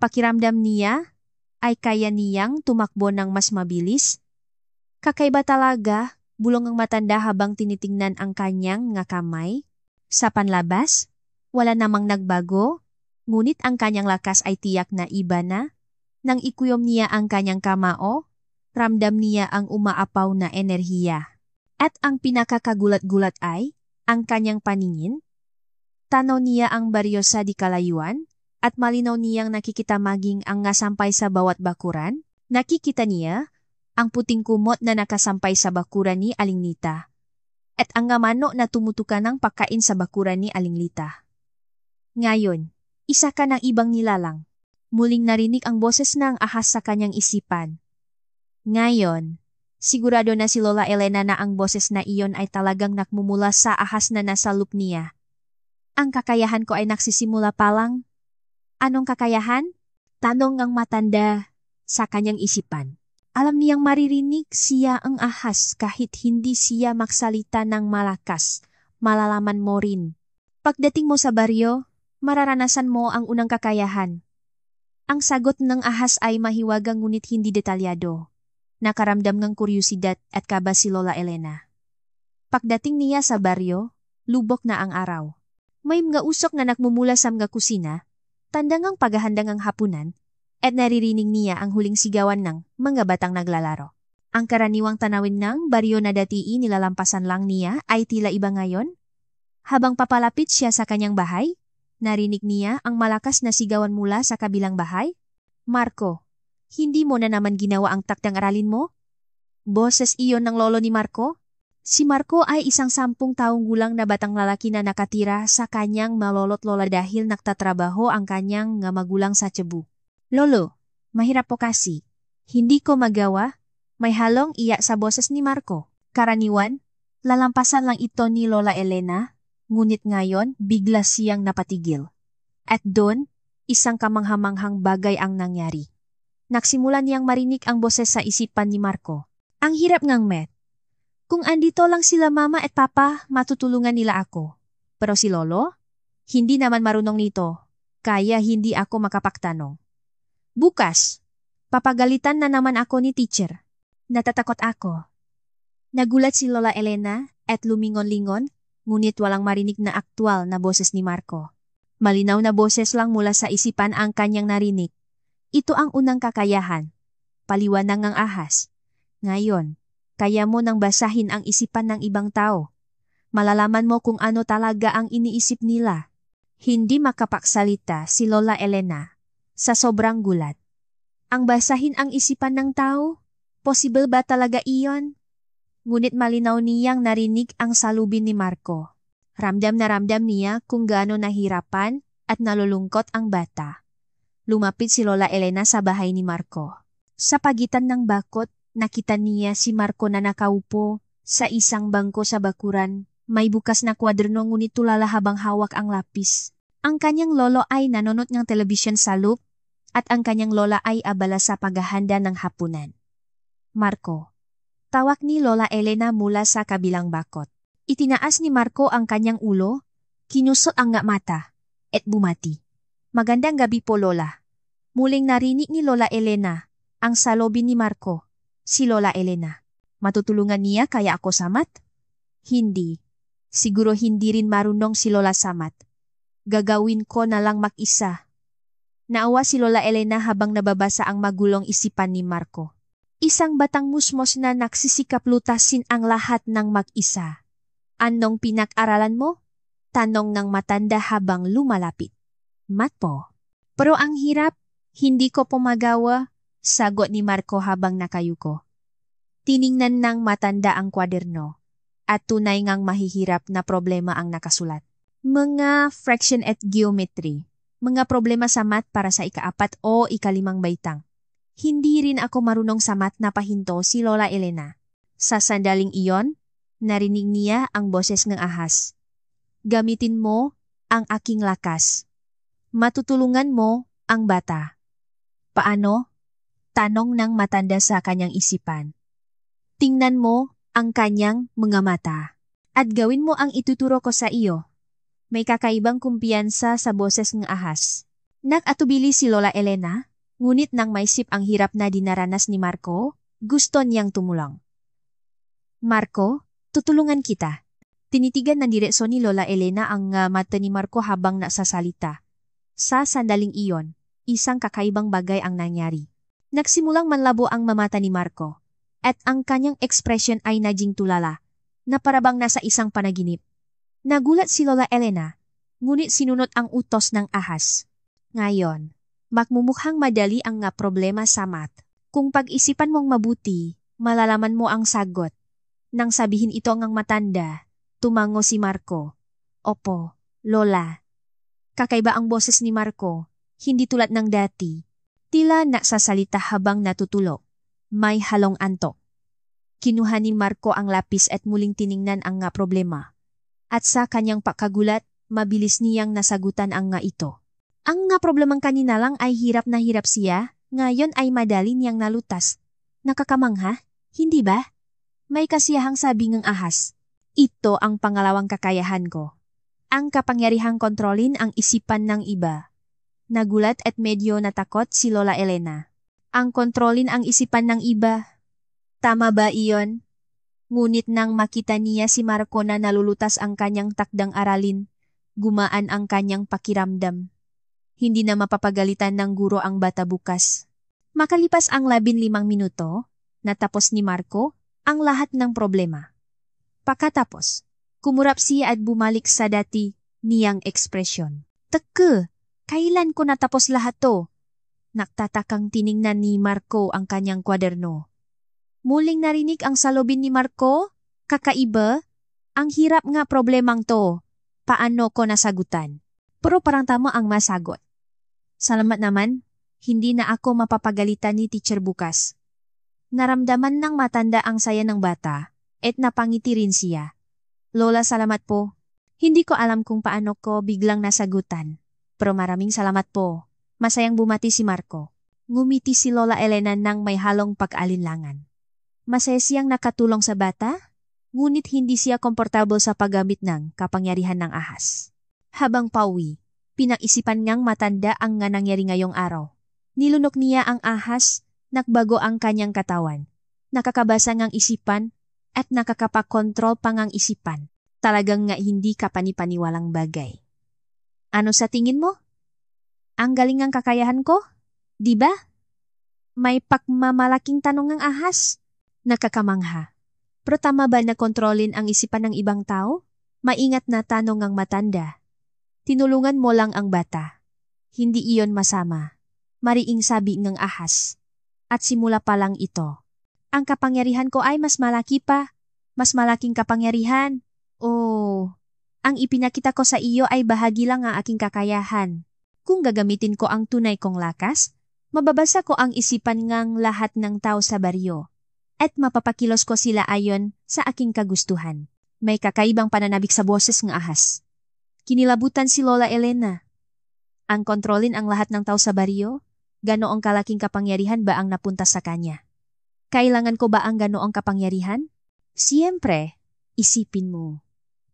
pakiramdam niya ay kaya niyang tumakbo ng mas mabilis. Kakaiba talaga, bulong ang matanda habang tinitingnan ang kanyang nga kamay. Sa panlabas, wala namang nagbago, ngunit ang kanyang lakas ay tiyak na iba na. Nang ikuyom niya ang kanyang kamao, ramdam niya ang umaapaw na enerhiya. At ang pinakakagulat-gulat ay, ang kanyang paningin. Tanaw niya ang baryo sa di kalayuan, at malinaw niyang nakikita maging ang ngasampay sa bawat bakuran. Nakikita niya ang puting kumot na nakasampay sa bakuran ni Alinglita. At ang ngamano na tumutukan ng pagkain sa bakuran ni Alinglita. Ngayon, isa ka ng ibang nilalang. Muling narinig ang boses ng ahas sa kanyang isipan. Ngayon, sigurado na si Lola Elena na ang boses na iyon ay talagang nakmumula sa ahas na nasa loop niya. Ang kakayahan ko ay nagsisimula pa lang. Anong kakayahan? Tanong ng matanda sa kanyang isipan. Alam niyang maririnig siya ang ahas kahit hindi siya magsalita ng malakas. Malalaman mo rin. Pagdating mo sa baryo, mararanasan mo ang unang kakayahan. Ang sagot ng ahas ay mahiwagang ngunit hindi detalyado. Nakaramdam ng kuryosidad at kaba si Lola Elena. Pagdating niya sa baryo, lubok na ang araw. May mga usok na nakmumula sa mga kusina, tandang ang paghahandang ang hapunan, at naririnig niya ang huling sigawan ng mga batang naglalaro. Ang karaniwang tanawin ng baryo na dati nilalampasan lang niya ay tila iba ngayon. Habang papalapit siya sa kanyang bahay, narinig niya ang malakas na sigawan mula sa kabilang bahay. Marco, hindi mo na naman ginawa ang taktang aralin mo? Boses iyon ng lolo ni Marco. Si Marco ay isang 10 taong gulang na batang lalaki na nakatira sa kanyang malolot lola dahil nagtatrabaho ang kanyang nga magulang sa Cebu. Lolo, mahirap po kasi. Hindi ko magawa. May halong iya sa boses ni Marco. Karaniwan, lalampasan lang ito ni Lola Elena, ngunit ngayon bigla siyang napatigil. At doon, isang kamanghamanghang bagay ang nangyari. Nagsimula niyang marinig ang boses sa isipan ni Marco. Ang hirap ngang Met. Kung andito lang sila mama at papa, matutulungan nila ako. Pero si Lolo, hindi naman marunong nito, kaya hindi ako makapagtanong. Bukas, papagalitan na naman ako ni teacher. Natatakot ako. Nagulat si Lola Elena at lumingon-lingon, ngunit walang marinig na aktwal na boses ni Marco. Malinaw na boses lang mula sa isipan ang kanyang narinig. Ito ang unang kakayahan. Paliwanag ng ahas. Ngayon, kaya mo nang basahin ang isipan ng ibang tao. Malalaman mo kung ano talaga ang iniisip nila. Hindi makapagsalita si Lola Elena sa sobrang gulat. Ang basahin ang isipan ng tao? Possible ba talaga iyon? Ngunit malinaw niyang narinig ang salubin ni Marco. Ramdam na ramdam niya kung gaano nahirapan at nalulungkot ang bata. Lumapit si Lola Elena sa bahay ni Marco. Sa pagitan ng bakod, nakita niya si Marco na nakaupo sa isang bangko sa bakuran. May bukas na kwaderno ngunit tulala habang hawak ang lapis. Ang kanyang lolo ay nanonood ng telebisyon sa loop at ang kanyang lola ay abala sa paghahanda ng hapunan. Marco, tawag ni Lola Elena mula sa kabilang bakod. Itinaas ni Marco ang kanyang ulo, kinusot ang nga mata, at bumati. Magandang gabi po Lola. Muling narinig ni Lola Elena ang salobin ni Marco. Si Lola Elena, matutulungan niya kaya ako samat? Hindi. Siguro hindi rin marunong si Lola samat. Gagawin ko na lang mag-isa. Naawa si Lola Elena habang nababasa ang magulong isipan ni Marco. Isang batang musmos na nagsisikap lutasin ang lahat ng mag-isa. Anong pinag-aralan mo? Tanong ng matanda habang lumalapit. Math po. Pero ang hirap, hindi ko po magawa, sagot ni Marco habang nakayuko. Tiningnan ng matanda ang kwaderno at tunay ngang mahihirap na problema ang nakasulat. Mga fraction at geometry, mga problema sa math para sa ika-4 o ika-5 baitang. Hindi rin ako marunong sa math na pahinto si Lola Elena. Sa sandaling iyon, narinig niya ang boses ng ahas. Gamitin mo ang aking lakas. Matutulungan mo ang bata. Paano? Tanong ng matanda sa kanyang isipan. Tingnan mo ang kanyang mga mata at gawin mo ang ituturo ko sa iyo. May kakaibang kumpiyansa sa boses ng ahas. Nag-atubili si Lola Elena, ngunit nang maisip ang hirap na dinaranas ni Marco, gusto niyang tumulong. Marco, tutulungan kita. Tinitigan ng direksyon ni Lola Elena ang mata ni Marco habang nasasalita. Sa sandaling iyon, isang kakaibang bagay ang nangyari. Nagsimulang manlabo ang mamata ni Marco, at ang kanyang ekspresyon ay naging tulala, na parabang nasa isang panaginip. Nagulat si Lola Elena, ngunit sinunod ang utos ng ahas. Ngayon, magmumukhang madali ang nga problema sa math. Kung pag-isipan mong mabuti, malalaman mo ang sagot. Nang sabihin ito ngang matanda, tumango si Marco. Opo, Lola. Kakaiba ang boses ni Marco, hindi tulad ng dati. Tila nagsasalita habang natutulog. May halong antok. Kinuha ni Marco ang lapis at muling tiningnan ang nga problema. At sa kanyang pagkagulat, mabilis niyang nasagutan ang nga ito. Ang nga problemang kanina lang ay hirap na hirap siya, ngayon ay madali niyang nalutas. Nakakamangha, hindi ba? May kasiyahang sabi ng ahas. Ito ang pangalawang kakayahan ko. Ang kapangyarihang kontrolin ang isipan ng iba. Nagulat at medyo natakot si Lola Elena. Ang kontrolin ang isipan ng iba. Tama ba iyon? Ngunit nang makita niya si Marco na nalulutas ang kanyang takdang aralin, gumaan ang kanyang pakiramdam. Hindi na mapapagalitan ng guro ang bata bukas. Makalipas ang 15 minuto, natapos ni Marco ang lahat ng problema. Pagkatapos, kumurap siya at bumalik sa dati niyang ekspresyon. Teka, kailan ko natapos lahat to? Nagtatakang tiningnan ni Marco ang kanyang kwaderno. Muling narinig ang salubin ni Marco, kakaiba, ang hirap nga problemang to, paano ko nasagutan? Pero parang tama ang masagot. Salamat naman, hindi na ako mapapagalitan ni teacher bukas. Naramdaman ng matanda ang saya ng bata, at napangiti rin siya. Lola, salamat po. Hindi ko alam kung paano ko biglang nasagutan, pero maraming salamat po. Masayang bumati si Marco. Ngumiti si Lola Elena nang may halong pag-alinlangan. Masaya siyang nakatulong sa bata, ngunit hindi siya komportable sa paggamit ng kapangyarihan ng ahas. Habang pauwi, pinag-isipan niyang matanda ang nga nangyari ngayong araw. Nilunok niya ang ahas, nagbago ang kanyang katawan. Nakakabasa ngang isipan at nakakapakontrol pa ngang isipan. Talagang nga hindi kapanipaniwalang bagay. Ano sa tingin mo? Ang galing ng kakayahan ko? Di ba? May pagmamalaking tanong ng ahas. Nakakamangha. Pero tama ba na kontrolin ang isipan ng ibang tao? Maingat na tanong ng matanda. Tinulungan mo lang ang bata. Hindi iyon masama. Mariing sabi ng ahas. At simula pa lang ito. Ang kapangyarihan ko ay mas malaki pa. Mas malaking kapangyarihan. Oh, ang ipinakita ko sa iyo ay bahagi lang ang aking kakayahan. Kung gagamitin ko ang tunay kong lakas, mababasa ko ang isipan ngang lahat ng tao sa baryo. At mapapakilos ko sila ayon sa aking kagustuhan. May kakaibang pananabik sa boses ng ahas. Kinilabutan si Lola Elena. Ang kontrolin ang lahat ng tao sa baryo? Ganoong kalaking kapangyarihan ba ang napunta sa kanya? Kailangan ko ba ang ganoong kapangyarihan? Siyempre, isipin mo.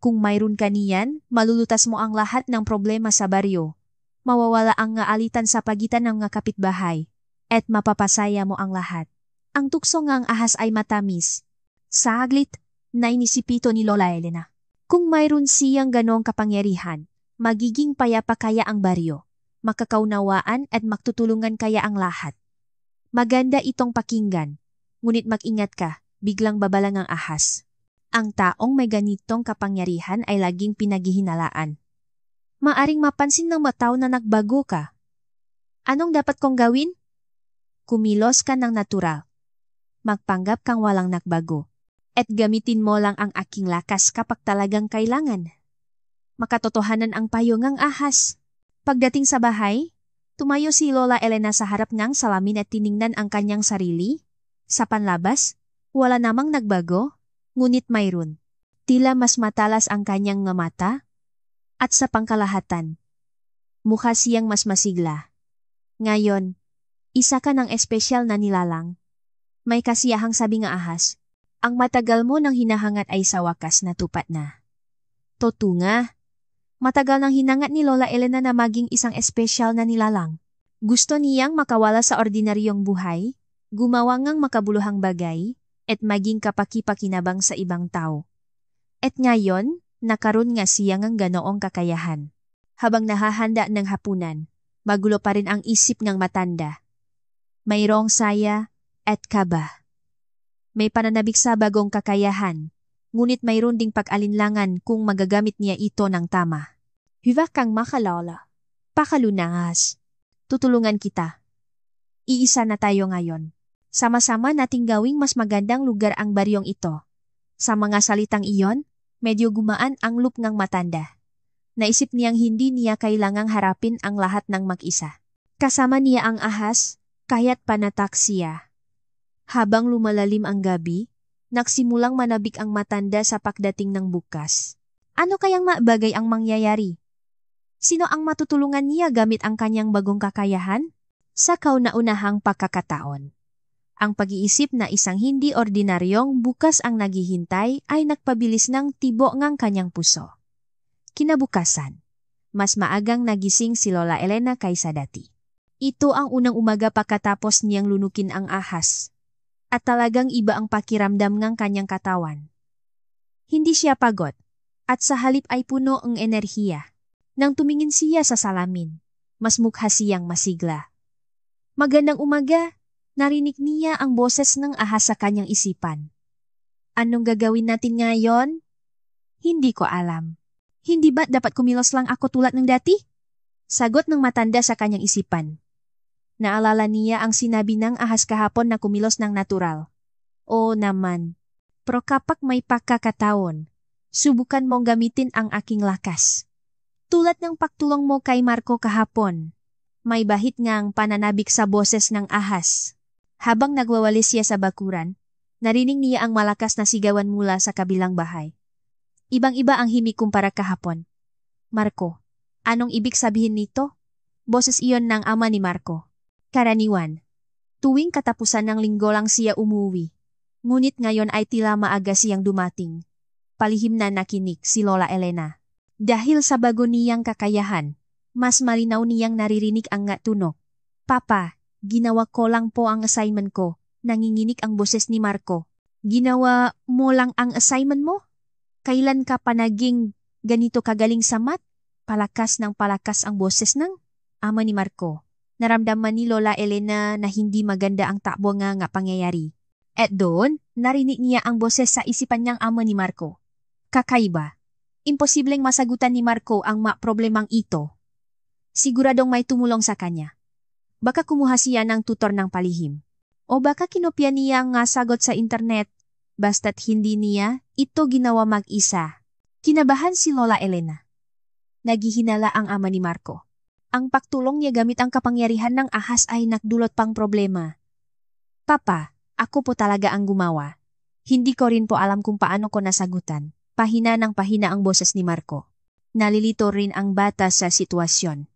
Kung mayroon ka niyan, malulutas mo ang lahat ng problema sa baryo. Mawawala ang ngaalitan sa pagitan ng mga kapitbahay. At mapapasaya mo ang lahat. Ang tukso ngang ahas ay matamis. Saglit, nainisipito ni Lola Elena. Kung mayroon siyang ganong kapangyarihan, magiging payapa kaya ang baryo. Makakaunawaan at magtutulungan kaya ang lahat. Maganda itong pakinggan. Ngunit mag-ingat ka, biglang babalang ang ahas. Ang taong may ganitong kapangyarihan ay laging pinaghihinalaan. Maaring mapansin ng mataw na nagbago ka. Anong dapat kong gawin? Kumilos ka ng natural. Magpanggap kang walang nagbago. At gamitin mo lang ang aking lakas kapag talagang kailangan. Makatotohanan ang payo ngang ahas. Pagdating sa bahay, tumayo si Lola Elena sa harap ng salamin at tiningnan ang kanyang sarili. Sa panlabas, wala namang nagbago, ngunit mayroon. Tila mas matalas ang kanyang mga mata. At sa pangkalahatan, mukha siyang mas masigla. Ngayon, isa ka ng espesyal na nilalang. May kasiyahang sabi nga ahas, ang matagal mo nang hinahangat ay sa wakas natupad na. Totunga, matagal nang hinangat ni Lola Elena na maging isang espesyal na nilalang. Gusto niyang makawala sa ordinaryong buhay, gumawa ngang makabuluhang bagay, at maging kapaki-pakinabang sa ibang tao. At ngayon, nakaroon nga siya ng ganoong kakayahan. Habang nahahanda ng hapunan, magulo pa rin ang isip ng matanda. Mayroong saya at kaba. May pananabik sa bagong kakayahan, ngunit mayroon ding pag-alinlangan kung magagamit niya ito ng tama. Huwag kang makalala. Pakalunangas. Tutulungan kita. Iisa na tayo ngayon. Sama-sama nating gawing mas magandang lugar ang baryong ito. Sa mga salitang iyon, medyo gumaan ang look ng matanda. Naisip niyang hindi niya kailangang harapin ang lahat ng mag-isa. Kasama niya ang ahas, kaya't panatak siya. Habang lumalalim ang gabi, nagsimulang manabik ang matanda sa pagdating ng bukas. Ano kayang mabagay ang mangyayari? Sino ang matutulungan niya gamit ang kanyang bagong kakayahan? Sa kauna-unahang pagkakataon. Ang pag-iisip na isang hindi ordinaryong bukas ang naghihintay ay nagpabilis ng tibo ngang kanyang puso. Kinabukasan, mas maagang nagising si Lola Elena kaysa dati. Ito ang unang umaga pagkatapos niyang lunukin ang ahas. At talagang iba ang pakiramdam ng kanyang katawan. Hindi siya pagod, at sa halip ay puno ang enerhiya. Nang tumingin siya sa salamin, mas mukha siyang masigla. Magandang umaga! Narinig niya ang boses ng ahas sa kanyang isipan. Anong gagawin natin ngayon? Hindi ko alam. Hindi ba dapat kumilos lang ako tulad ng dati? Sagot ng matanda sa kanyang isipan. Naalala niya ang sinabi ng ahas kahapon na kumilos ng natural. Oo naman. Pero kapag may pagkakataon, subukan mong gamitin ang aking lakas. Tulad ng pagtulong mo kay Marco kahapon, may bahit ngang pananabik sa boses ng ahas. Habang nagwawalis siya sa bakuran, narinig niya ang malakas na sigawan mula sa kabilang bahay. Ibang-iba ang himig kumpara kahapon. Marco, anong ibig sabihin nito? Boses iyon ng ama ni Marco. Karaniwan, tuwing katapusan ng linggo lang siya umuwi. Ngunit ngayon ay tila maaga siyang dumating. Palihim na nakinig si Lola Elena. Dahil sa bago niyang kakayahan, mas malinaw niyang naririnig ang nga tunog. Papa, ginawa ko lang po ang assignment ko. Nanginginig ang boses ni Marco. Ginawa mo lang ang assignment mo? Kailan ka pa naging ganito kagaling sa math? Palakas ng palakas ang boses ng ama ni Marco. Naramdaman ni Lola Elena na hindi maganda ang takbo nga pangyayari. At doon, narinig niya ang boses sa isipan niyang ama ni Marco. Kakaiba. Imposibleng masagutan ni Marco ang problemang ito. Siguradong may tumulong sa kanya. Baka kumuha siya ng tutor ng palihim. O baka kinopya niya nga sagot sa internet. Basta't hindi niya, ito ginawa mag-isa. Kinabahan si Lola Elena. Naghihinala ang ama ni Marco. Ang pagtulong niya gamit ang kapangyarihan ng ahas ay nagdulot pang problema. Papa, ako po talaga ang gumawa. Hindi ko rin po alam kung paano ko nasagutan. Pahina ng pahina ang boses ni Marco. Nalilito rin ang bata sa sitwasyon.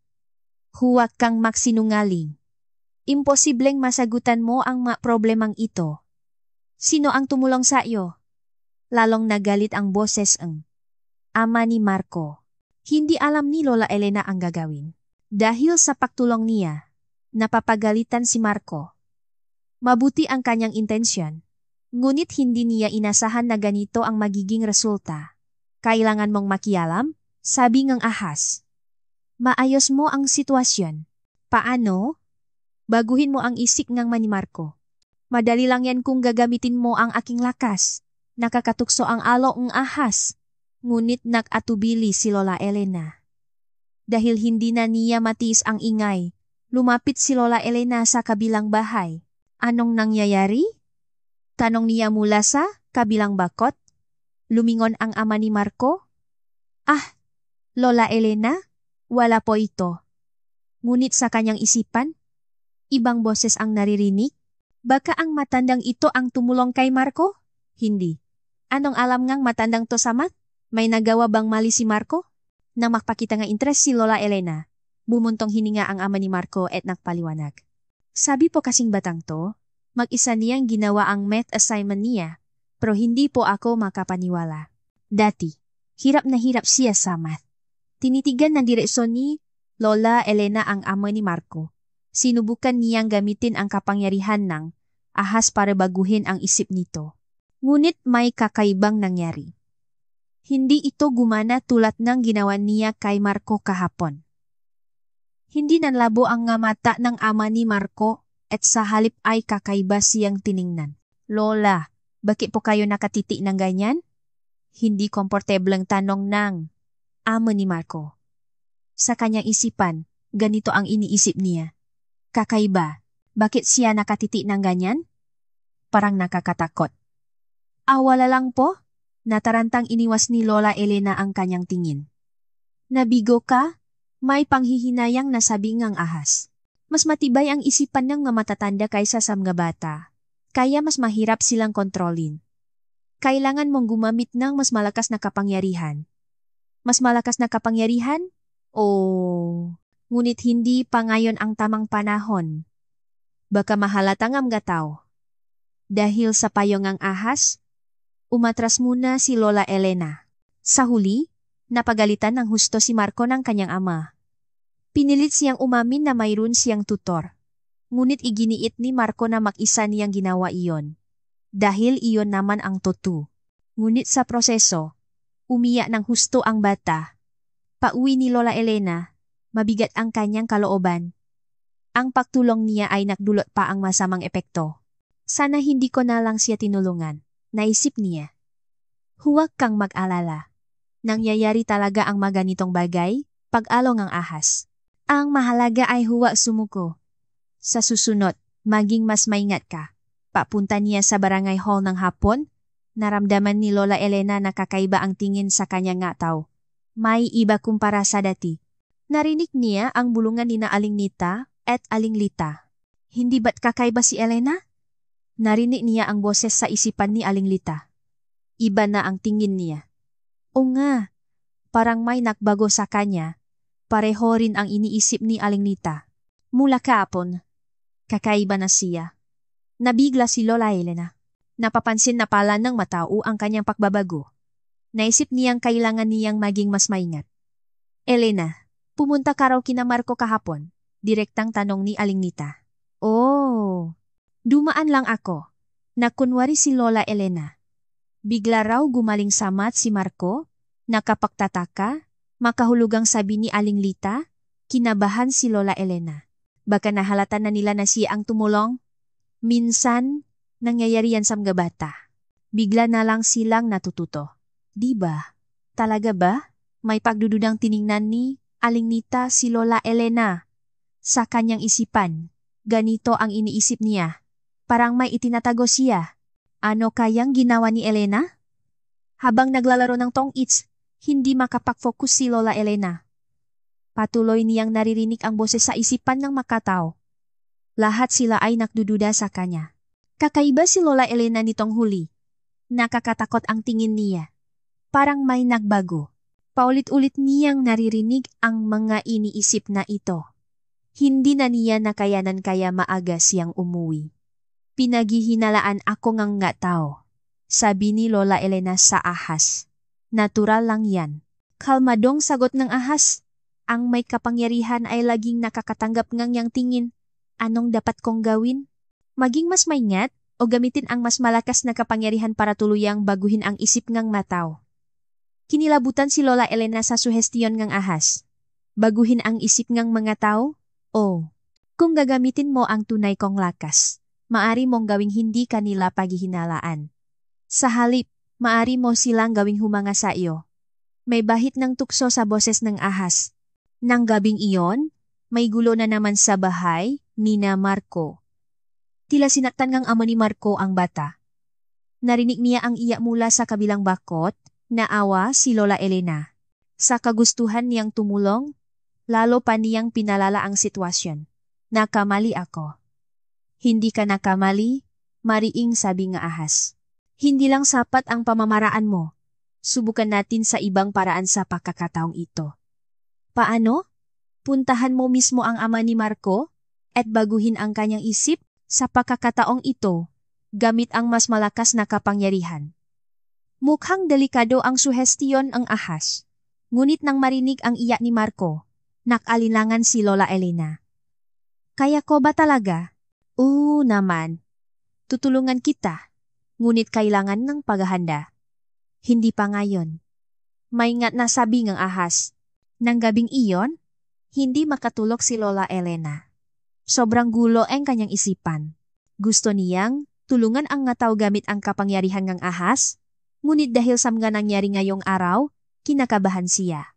Huwag kang magsinungaling. Imposibleng masagutan mo ang problemang ito. Sino ang tumulong sa iyo? Lalong nagalit ang boses ng ama ni Marco. Hindi alam ni Lola Elena ang gagawin. Dahil sa pagtulong niya, napapagalitan si Marco. Mabuti ang kanyang intensyon, ngunit hindi niya inasahan na ganito ang magiging resulta. Kailangan mong makialam, sabi ng ahas. Maayos mo ang sitwasyon. Paano? Baguhin mo ang isip ng Manny Marco. Madali lang yan kung gagamitin mo ang aking lakas. Nakakatukso ang alo ng ahas. Ngunit nag-atubili si Lola Elena. Dahil hindi na niya matiis ang ingay, lumapit si Lola Elena sa kabilang bahay. Anong nangyayari? Tanong niya mula sa kabilang bakot. Lumingon ang ama ni Marco. Ah, Lola Elena, wala po ito. Ngunit sa kanyang isipan, ibang boses ang naririnig. Baka ang matandang ito ang tumulong kay Marco? Hindi. Anong alam ngang matandang to samat? May nagawa bang mali si Marco? Nang makpakita nga interes si Lola Elena, bumuntong hininga ang ama ni Marco at nagpaliwanag. Sabi po kasing batang to, mag-isa niyang ginawa ang math assignment niya, pero hindi po ako makapaniwala. Dati, hirap na hirap siya sa math. Tinitigan ng direksyon ni Lola Elena ang ama ni Marco. Sinubukan niyang gamitin ang kapangyarihan ng ahas para baguhin ang isip nito. Ngunit may kakaibang nangyari. Hindi ito gumana tulad ng ginawa niya kay Marco kahapon. Hindi nanlabo ang nga mata ng ama ni Marco at sa halip ay kakaiba siyang tiningnan. Lola, bakit po kayo nakatiti ng ganyan? Hindi komportableng tanong ng ama ni Marco. Sa kanyang isipan, ganito ang iniisip niya. Kakaiba, bakit siya nakatiti ng ganyan? Parang nakakatakot. Wala lang po. Natarantang iniwas ni Lola Elena ang kanyang tingin. Nabigo ka? May panghihinayang nasabi ngang ahas. Mas matibay ang isipan ng mga matatanda kaysa sa mga bata. Kaya mas mahirap silang kontrolin. Kailangan mong gumamit ng mas malakas na kapangyarihan. Mas malakas na kapangyarihan? Ngunit hindi pa ngayon ang tamang panahon. Baka mahalatang ang gataw. Dahil sa payong ang ahas, umatras muna si Lola Elena. Sa huli, napagalitan ng husto si Marco ng kanyang ama. Pinilit siyang umamin na mayroon siyang tutor. Ngunit iginiit ni Marco na mag-isa niyang ginawa iyon. Dahil iyon naman ang totoo. Ngunit sa proseso, umiyak ng husto ang bata. Pauwi ni Lola Elena, mabigat ang kanyang kalooban. Ang pagtulong niya ay nagdulot pa ang masamang epekto. Sana hindi ko na lang siya tinulungan. Naisip niya. Huwag kang mag-alala. Nangyayari talaga ang maganitong bagay pag-along ang ahas. Ang mahalaga ay huwag sumuko. Sa susunod, maging mas maingat ka. Papunta niya sa barangay hall ng hapon, naramdaman ni Lola Elena na kakaiba ang tingin sa kanyang ngataw. May iba kumpara sa dati. Narinig niya ang bulungan ni na Aling Nita at Aling Lita. Hindi ba't kakaiba si Elena? Narinig niya ang boses sa isipan ni Aling Lita. Iba na ang tingin niya. O nga, parang may nakbago sa kanya. Pareho rin ang iniisip ni Aling Nita. Mula kahapon, kakaiba na siya. Nabigla si Lola Elena. Napapansin na pala ng matao ang kanyang pagbabago. Naisip niyang kailangan niyang maging mas maingat. Elena, pumunta ka raw kina Marco kahapon? Direktang tanong ni Aling Nita. Dumaan lang ako. Nakunwari si Lola Elena. Bigla raw gumaling sa mat si Marco, nakapagtataka, makahulugang sabi ni Aling Lita, kinabahan si Lola Elena. Baka nahalata na nila na siya ang tumulong. Minsan, nangyayari yan sa mga bata. Bigla na lang silang natututo. Diba? Talaga ba? May pagdududang tiningnan ni Aling Nita si Lola Elena. Sa kanyang isipan, ganito ang iniisip niya. Parang may itinatago siya. Ano kayang ginawa ni Elena? Habang naglalaro ng tong-its, hindi makapag-focus si Lola Elena. Patuloy niyang naririnig ang boses sa isipan ng makatao. Lahat sila ay nagdududa sa kanya. Kakaiba si Lola Elena nitong huli. Nakakatakot ang tingin niya. Parang may nagbago. Paulit-ulit niyang naririnig ang mga iniisip na ito. Hindi na niya nakayanan kaya maaga siyang umuwi. Pinaghihinalaan ako ngang nga tao, sabi ni Lola Elena sa ahas. Natural lang yan. Kalmadong sagot ng ahas. Ang may kapangyarihan ay laging nakakatanggap ngang yang tingin. Anong dapat kong gawin? Maging mas maingat o gamitin ang mas malakas na kapangyarihan para tuluyang baguhin ang isip ngang matao? Kinilabutan si Lola Elena sa suhestiyon ngang ahas. Baguhin ang isip ngang mga tao? Kung gagamitin mo ang tunay kong lakas, maari mong gawing hindi kanila paghihinalaan. Sa halip, maari mo silang gawing humanga sa iyo. May bahit ng tukso sa boses ng ahas. Nang gabing iyon, may gulo na naman sa bahay ni na Marco. Tila sinaktan ngang amo ni Marco ang bata. Narinig niya ang iyak mula sa kabilang bakot, naawa si Lola Elena. Sa kagustuhan niyang tumulong, lalo pa niyang pinalala ang sitwasyon. Nakamali ako. Hindi ka nakamali, mariing sabi nga ahas. Hindi lang sapat ang pamamaraan mo. Subukan natin sa ibang paraan sa pagkakataong ito. Paano? Puntahan mo mismo ang ama ni Marco at baguhin ang kanyang isip sa pagkakataong ito gamit ang mas malakas na kapangyarihan. Mukhang delikado ang suhestiyon ang ahas. Ngunit nang marinig ang iyak ni Marco, nakalinlangan si Lola Elena. Kaya ko ba talaga? Oo naman. Tutulungan kita. Ngunit kailangan ng paghahanda. Hindi pa ngayon. Maingat na sabi ng ahas. Nang gabing iyon, hindi makatulog si Lola Elena. Sobrang gulo ang kanyang isipan. Gusto niyang tulungan ang nga tao gamit ang kapangyarihan ng ahas, ngunit dahil sa mga nangyari ngayong araw, kinakabahan siya.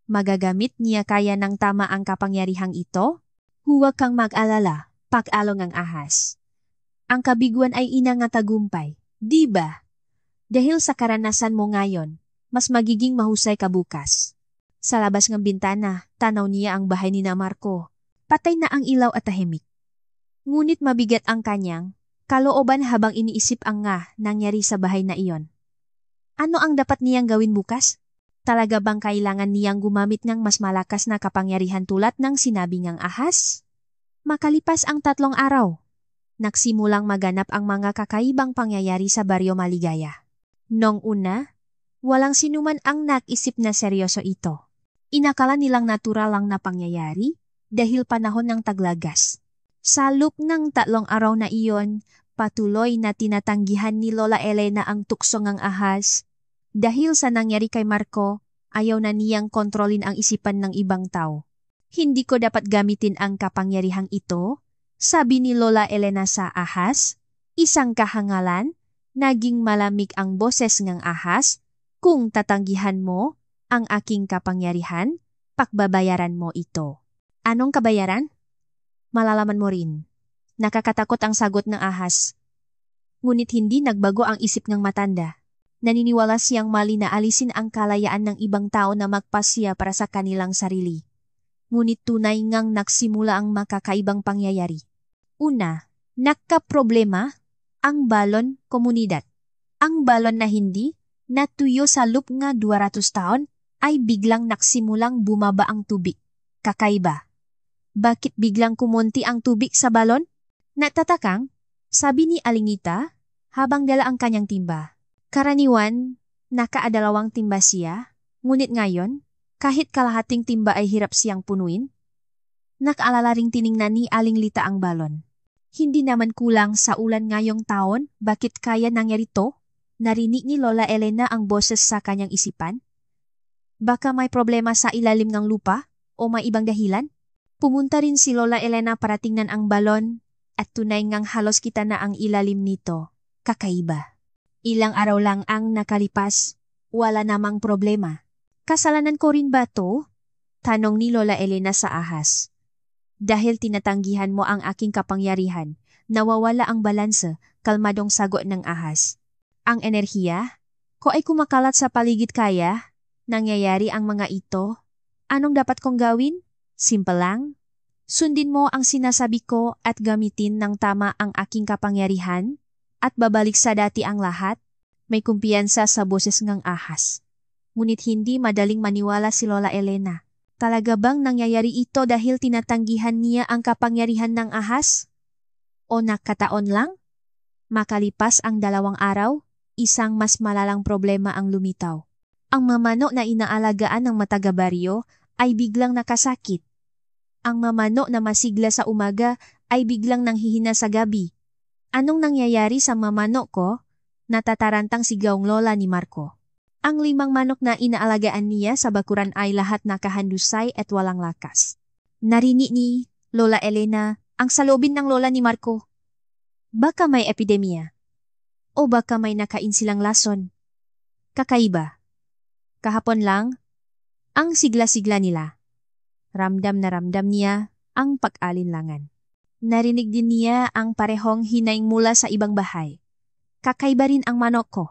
Magagamit niya kaya ng tama ang kapangyarihang ito? Huwag kang mag-alala, pag-along ang ahas. Ang kabiguan ay ina nga tagumpay, di ba? Dahil sa karanasan mo ngayon, mas magiging mahusay ka bukas. Sa labas ng bintana, tanaw niya ang bahay ni na Marco. Patay na ang ilaw at tahimik. Ngunit mabigat ang kanyang kalooban habang iniisip ang nga nangyari sa bahay na iyon. Ano ang dapat niyang gawin bukas? Talaga bang kailangan niyang gumamit ng mas malakas na kapangyarihan tulad ng sinabi niyang ahas? Makalipas ang 3 araw, nagsimulang maganap ang mga kakaibang pangyayari sa Baryo Maligaya. Noong una, walang sinuman ang nag-isip na seryoso ito. Inakala nilang natural lang na pangyayari dahil panahon ng taglagas. Sa loob ng 3 araw na iyon, patuloy na tinatanggihan ni Lola Elena ang tukso ng ahas. Dahil sa nangyari kay Marco, ayaw na niyang kontrolin ang isipan ng ibang tao. Hindi ko dapat gamitin ang kapangyarihang ito, sabi ni Lola Elena sa ahas. Isang kahangalan, naging malamig ang boses ng ahas. Kung tatanggihan mo ang aking kapangyarihan, pakbabayaran mo ito. Anong kabayaran? Malalaman mo rin. Nakakatakot ang sagot ng ahas. Ngunit hindi nagbago ang isip ng matanda. Naniniwala siyang mali na alisin ang kalayaan ng ibang tao na magpasya para sa kanilang sarili. Ngunit tunay ngang nagsimula ang makakaibang pangyayari. Una, nagkaproblema ang balon komunidad. Ang balon na hindi natuyo sa loob nga 200 taon ay biglang nagsimulang bumaba ang tubig. Kakaiba. Bakit biglang kumunti ang tubig sa balon? Natatakang, sabi ni Alingita habang dala ang kanyang timba. Karaniwan, nakaadalawang timba siya, ngunit ngayon, kahit kalahating timba ay hirap siyang punuin. Nakaalala ring tiningnan ni Aling Lita ang balon. Hindi naman kulang sa ulan ngayong taon, bakit kaya nangyari to? Narinig ni Lola Elena ang boses sa kanyang isipan. Baka may problema sa ilalim ng lupa o may ibang dahilan? Pumunta rin si Lola Elena para tingnan ang balon at tunay ngang halos kita na ang ilalim nito. Kakaiba. Ilang araw lang ang nakalipas, wala namang problema. Kasalanan ko rin ba to? Tanong ni Lola Elena sa ahas. Dahil tinatanggihan mo ang aking kapangyarihan, nawawala ang balanse, kalmadong sagot ng ahas. Ang enerhiya? Ko ay kumakalat sa paligid kaya? Nangyayari ang mga ito? Anong dapat kong gawin? Simple lang. Sundin mo ang sinasabi ko at gamitin ng tama ang aking kapangyarihan? At babalik sa dati ang lahat, may kumpiyansa sa boses ng ahas. Ngunit hindi madaling maniwala si Lola Elena. Talaga bang nangyayari ito dahil tinatanggihan niya ang kapangyarihan ng ahas? O nakataon lang? Makalipas ang 2 araw, isang mas malalang problema ang lumitaw. Ang mamano na inaalagaan ng mataga-baryo ay biglang nakasakit. Ang mamano na masigla sa umaga ay biglang nanghihina sa gabi. Anong nangyayari sa mamano ko? Natatarantang sigaw ng Lola ni Marco. Ang 5 manok na inaalagaan niya sa bakuran ay lahat nakahandusay at walang lakas. Narinig ni Lola Elena ang saloobin ng Lola ni Marco. Baka may epidemya. O baka may nakain silang lason. Kakaiba. Kahapon lang, ang sigla-sigla nila. Ramdam na ramdam niya ang pag-alinlangan. Narinig din niya ang parehong hinaing mula sa ibang bahay. Kakaiba rin ang manok ko.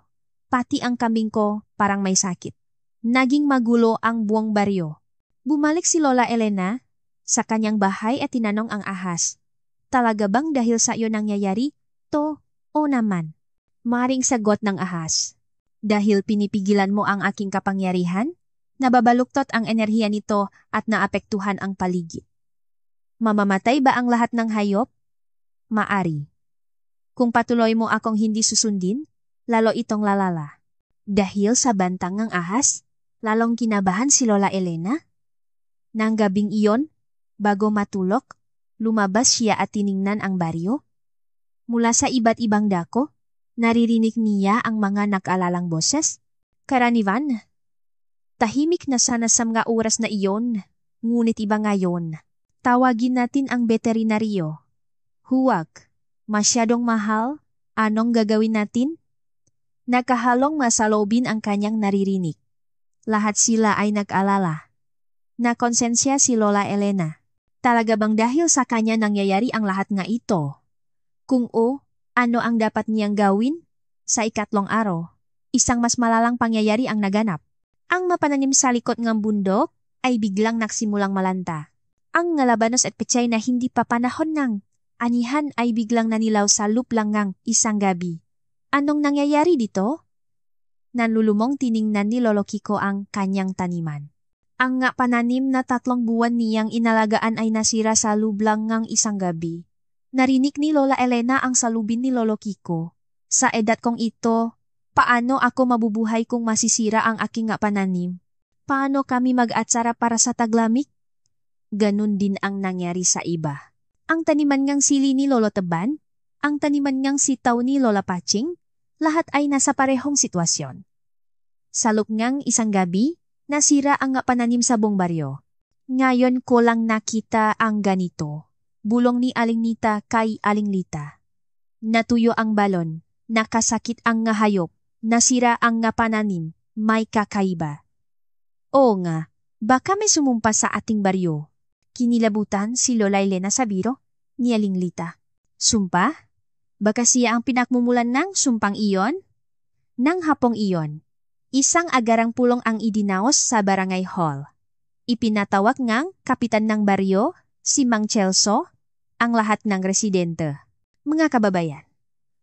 Pati ang kambing ko parang may sakit. Naging magulo ang buong baryo. Bumalik si Lola Elena sa kanyang bahay at tinanong ang ahas. Talaga bang dahil sa iyo nangyayari? To o naman? Maring sagot ng ahas. Dahil pinipigilan mo ang aking kapangyarihan, nababaluktot ang enerhiya nito at naapektuhan ang paligid. Mamamatay ba ang lahat ng hayop? Maari. Kung patuloy mo akong hindi susundin, lalo itong lalala. Dahil sa bantang ng ahas, lalong kinabahan si Lola Elena. Nang gabing iyon, bago matulog, lumabas siya at tiningnan ang baryo. Mula sa iba't ibang dako, naririnig niya ang mga nag-alalang boses. Karaniwan, tahimik na sana sa mga oras na iyon, ngunit iba ngayon. Tawagin natin ang veterinaryo. Huwag, masyadong mahal, anong gagawin natin? Nakahalong masalobin ang kanyang naririnig. Lahat sila ay nag-alala. Nakonsensya si Lola Elena. Talaga bang dahil sa kanya nangyayari ang lahat nga ito? Kung o, ano ang dapat niyang gawin? Sa ikatlong araw, isang mas malalang pangyayari ang naganap. Ang mapananim sa likod ng bundok ay biglang nagsimulang malanta. Ang ngalabanos at pechay na hindi pa panahon ng anihan ay biglang nanilaw sa luplang ng isang gabi. Anong nangyayari dito? Nanlulumong tiningnan ni Lolo Kiko ang kanyang taniman. Ang nga pananim na 3 buwan niyang inalagaan ay nasira sa lublang ng isang gabi. Narinig ni Lola Elena ang salubin ni Lolo Kiko. Sa edad kong ito, paano ako mabubuhay kung masisira ang aking nga pananim? Paano kami mag-atsara para sa taglamig? Ganun din ang nangyari sa iba. Ang taniman ngang sili ni Lolo Taban, ang taniman ngang sitaw ni Lola Paching, lahat ay nasa parehong sitwasyon. Sa ngang isang gabi, nasira ang nga pananim sa buong baryo. Ngayon ko lang nakita ang ganito. Bulong ni Aling Nita kay Aling Lita. Natuyo ang balon, nakasakit ang nga hayop, nasira ang nga pananim, may kakaiba. Oo nga, baka may sumumpa sa ating baryo. Kinilabutan si Lola Elena sa biro ni Aling Lita. Sumpa? Baka siya ang pinakmumulan ng sumpang iyon? Nang hapong iyon, isang agarang pulong ang idinaos sa barangay hall. Ipinatawag ngang kapitan ng baryo, si Mang Chelso, ang lahat ng residente. Mga kababayan,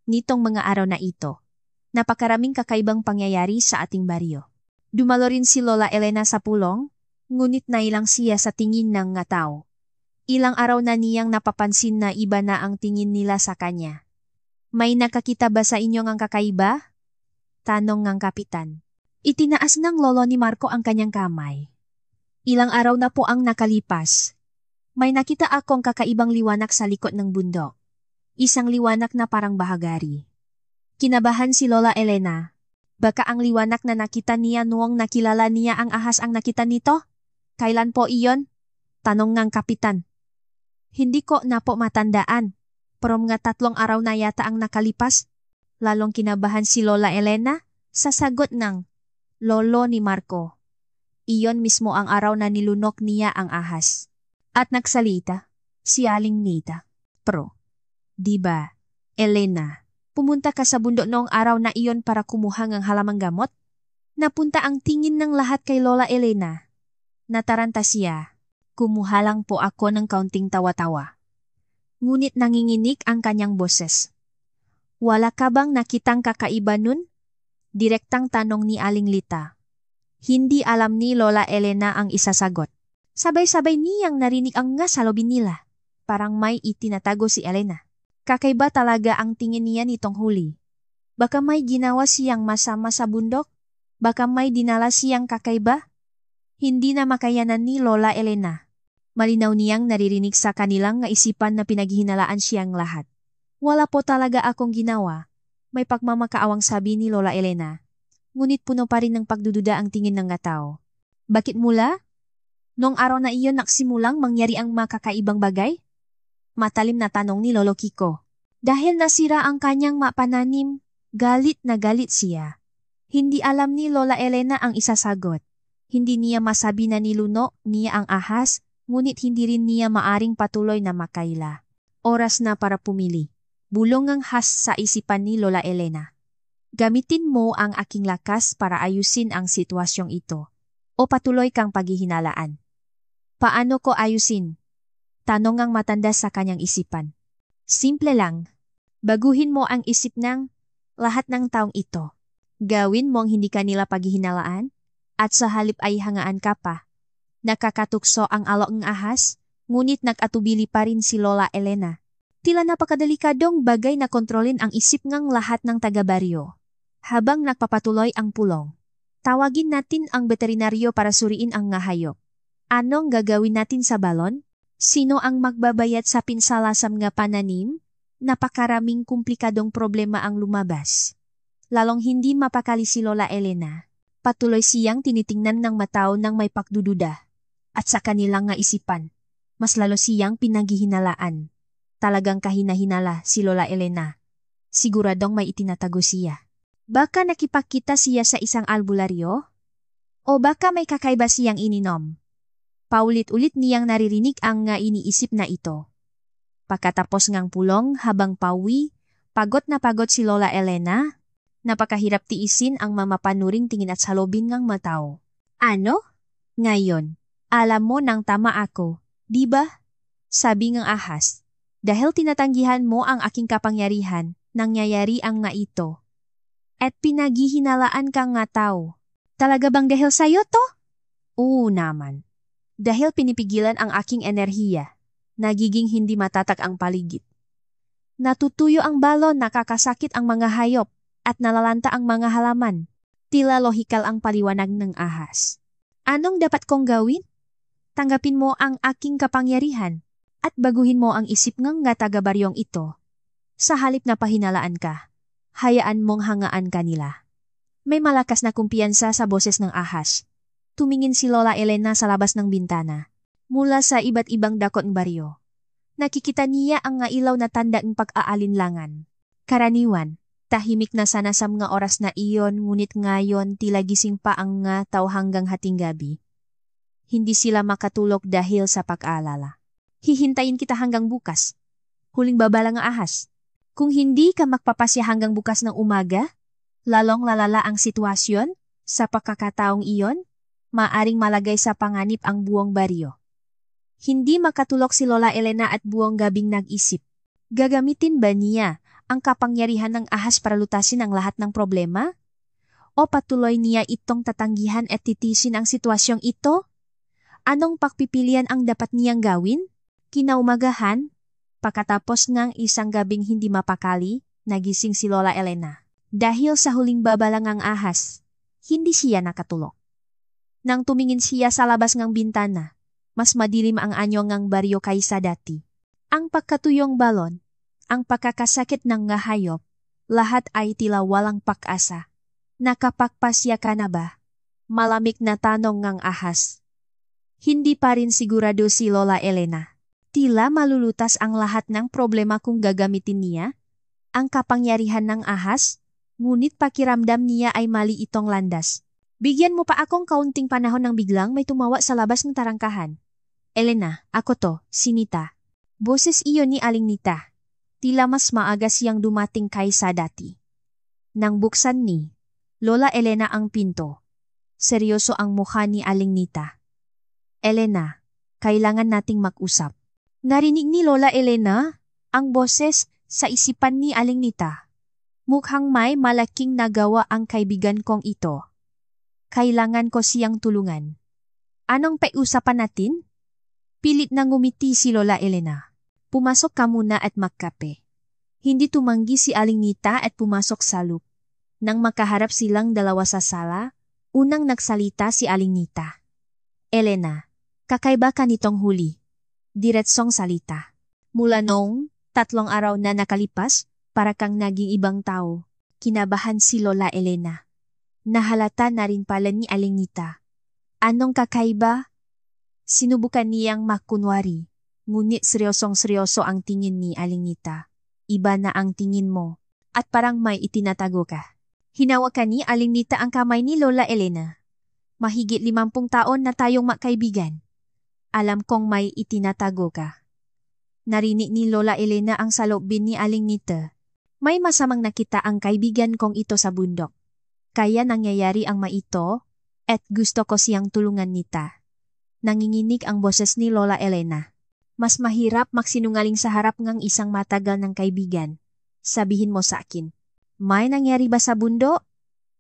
nitong mga araw na ito, napakaraming kakaibang pangyayari sa ating baryo. Dumalo rin si Lola Elena sa pulong, ngunit nailang siya sa tingin ng nga tao. Ilang araw na niyang napapansin na iba na ang tingin nila sa kanya. May nakakita ba sa inyo ngang kakaiba? Tanong ngang kapitan. Itinaas ng lolo ni Marco ang kanyang kamay. Ilang araw na po ang nakalipas. May nakita akong kakaibang liwanag sa likod ng bundok. Isang liwanag na parang bahagari. Kinabahan si Lola Elena. Baka ang liwanag na nakita niya noong nakilala niya ang ahas ang nakita nito? Kailan po iyon? Tanong ngang kapitan. Hindi ko na po matandaan. Pero mga 3 araw na yata ang nakalipas. Lalong kinabahan si Lola Elena sa sagot ng lolo ni Marco. Iyon mismo ang araw na nilunok niya ang ahas. At nagsalita si Aling Nita. Pero, diba, Elena, pumunta ka sa bundok noong araw na iyon para kumuha ng halamang gamot? Napunta ang tingin ng lahat kay Lola Elena. Nataranta siya. Kumuha lang po ako ng kaunting tawa-tawa. Ngunit nanginginig ang kanyang boses. Wala ka bang nakitang kakaiba nun? Direktang tanong ni Aling Lita. Hindi alam ni Lola Elena ang isasagot. Sabay-sabay niyang narinig ang nga salubin nila. Parang may itinatago si Elena. Kakaiba talaga ang tingin niya nitong huli. Baka may ginawa siyang masama sa bundok? Baka may dinala siyang kakaiba? Hindi na makayanan ni Lola Elena. Malinaw niyang naririnig sa kanilang nga isipan na pinaghihinalaan siyang lahat. Wala po talaga akong ginawa. May pagmamakaawang sabi ni Lola Elena. Ngunit puno pa rin ng pagdududa ang tingin ng tao. Bakit mula? Noong araw na iyon nagsimulang mangyari ang makakaibang bagay? Matalim na tanong ni Lolo Kiko. Dahil nasira ang kanyang mapananim, galit na galit siya. Hindi alam ni Lola Elena ang isasagot. Hindi niya masabi na niluno niya ang ahas, ngunit hindi rin niya maaring patuloy na makaila. Oras na para pumili. Bulong ang has sa isipan ni Lola Elena. Gamitin mo ang aking lakas para ayusin ang sitwasyong ito. O patuloy kang paghihinalaan. Paano ko ayusin? Tanong ang matanda sa kanyang isipan. Simple lang. Baguhin mo ang isip ng lahat ng taong ito. Gawin mong hindi kanila paghihinalaan at sa halip ay hangaan ka pa. Nakakatukso ang alok ng ahas, ngunit nag-atubili pa rin si Lola Elena. Tila napakadelikadong bagay na kontrolin ang isip ng lahat ng taga-baryo. Habang nagpapatuloy ang pulong, tawagin natin ang veterinaryo para suriin ang nga hayop. Anong gagawin natin sa balon? Sino ang magbabayad sa pinsalasam nga pananim? Napakaraming komplikadong problema ang lumabas. Lalong hindi mapakali si Lola Elena. Patuloy siyang tinitingnan ng matao ng may pagdududa. At sa kanilang nga isipan, mas lalo siyang pinaghihinalaan. Talagang kahinahinala si Lola Elena. Siguradong may itinatago siya. Baka nakipagkita siya sa isang albularyo? O baka may kakaiba siyang ininom? Paulit-ulit niyang naririnig ang nga iniisip na ito. Pagkatapos ngang pulong habang pauwi, pagod na pagod si Lola Elena. Napakahirap tiisin ang mamapanuring tingin at salobin ngang matao. Ano? Ngayon, alam mo nang tama ako, di ba? Sabi ngang ahas. Dahil tinatanggihan mo ang aking kapangyarihan, nangyayari ang nga ito. At pinaghihinalaan kang nga tao. Talaga bang dahil sa'yo to? Oo naman. Dahil pinipigilan ang aking enerhiya, nagiging hindi matatak ang paligid. Natutuyo ang balon, nakakasakit ang mga hayop, at nalalanta ang mga halaman. Tila lohikal ang paliwanag ng ahas. Anong dapat kong gawin? Tanggapin mo ang aking kapangyarihan at baguhin mo ang isip ng nga taga-baryong ito. Sa halip na pahinalaan ka, hayaan mong hangaan kanila. May malakas na kumpiyansa sa boses ng ahas. Tumingin si Lola Elena sa labas ng bintana. Mula sa iba't ibang dakot ng baryo. Nakikita niya ang nga ilaw na tanda ng pag-aalinlangan. Karaniwan, tahimik na sanasam nga oras na iyon, ngunit ngayon tila gising pa ang nga tao hanggang hating gabi. Hindi sila makatulog dahil sa pag-aalala. Hihintayin kita hanggang bukas. Huling babala nga ahas. Kung hindi ka magpapasya hanggang bukas ng umaga, lalong lalala ang sitwasyon, sa pagkakataong iyon, maaring malagay sa panganib ang buong baryo. Hindi makatulog si Lola Elena at buong gabing nag-isip. Gagamitin ba niya ang kapangyarihan ng ahas para lutasin ang lahat ng problema? O patuloy niya itong tatanggihan at titisin ang sitwasyong ito? Anong pagpipilian ang dapat niyang gawin? Kinaumagahan, pagkatapos ng isang gabing hindi mapakali, nagising si Lola Elena. Dahil sa huling babalang ang ahas, hindi siya nakatulog. Nang tumingin siya sa labas ng bintana, mas madilim ang anyo ng baryo kaysa dati. Ang pagkatuyong balon, ang pagkakasakit ng nga hayop, lahat ay tila walang pag-asa. Nakapagpasya ka na ba? Malamig na tanong ng ahas. Hindi pa rin sigurado si Lola Elena. Tila malulutas ang lahat ng problema kung gagamitin niya ang kapangyarihan ng ahas, ngunit pakiramdam niya ay mali itong landas. Bigyan mo pa akong kaunting panahon nang biglang may tumawa sa labas ng tarangkahan. Elena, ako to, si Nita. Boses iyon ni Aling Nita. Tila mas maaga siyang dumating kaysa dati. Nang buksan ni Lola Elena ang pinto, seryoso ang mukha ni Aling Nita. Elena, kailangan nating mag-usap. Narinig ni Lola Elena ang boses sa isipan ni Aling Nita. Mukhang may malaking nagawa ang kaibigan kong ito. Kailangan ko siyang tulungan. Anong pag-usapan natin? Pilit na ngumiti si Lola Elena. Pumasok ka muna at magkape. Hindi tumanggi si Aling Nita at pumasok sa loop. Nang makaharap silang dalawa sa sala, unang nagsalita si Aling Nita. Elena, kakaiba ka nitong huli. Diretsong salita. Mula noong 3 araw na nakalipas, para kang naging ibang tao. Kinabahan si Lola Elena. Nahalata na rin pala ni Aling Nita. Anong kakaiba? Sinubukan niyang makunwari, ngunit seryosong-seryoso ang tingin ni Aling Nita. iba na ang tingin mo, at parang may itinatago ka. Hinawakan ni Aling Nita ang kamay ni Lola Elena. Mahigit 50 taon na tayong magkaibigan. Alam kong may itinatago ka. Narinig ni Lola Elena ang saloobin ni Aling Nita. May masamang nakita ang kaibigan kong ito sa bundok. Kaya nangyayari ang maito, at gusto ko siyang tulungan nita. Nanginginig ang boses ni Lola Elena. Mas mahirap magsinungaling sa harap ng isang matagal ng kaibigan. Sabihin mo sa akin, may nangyari ba sa bundok?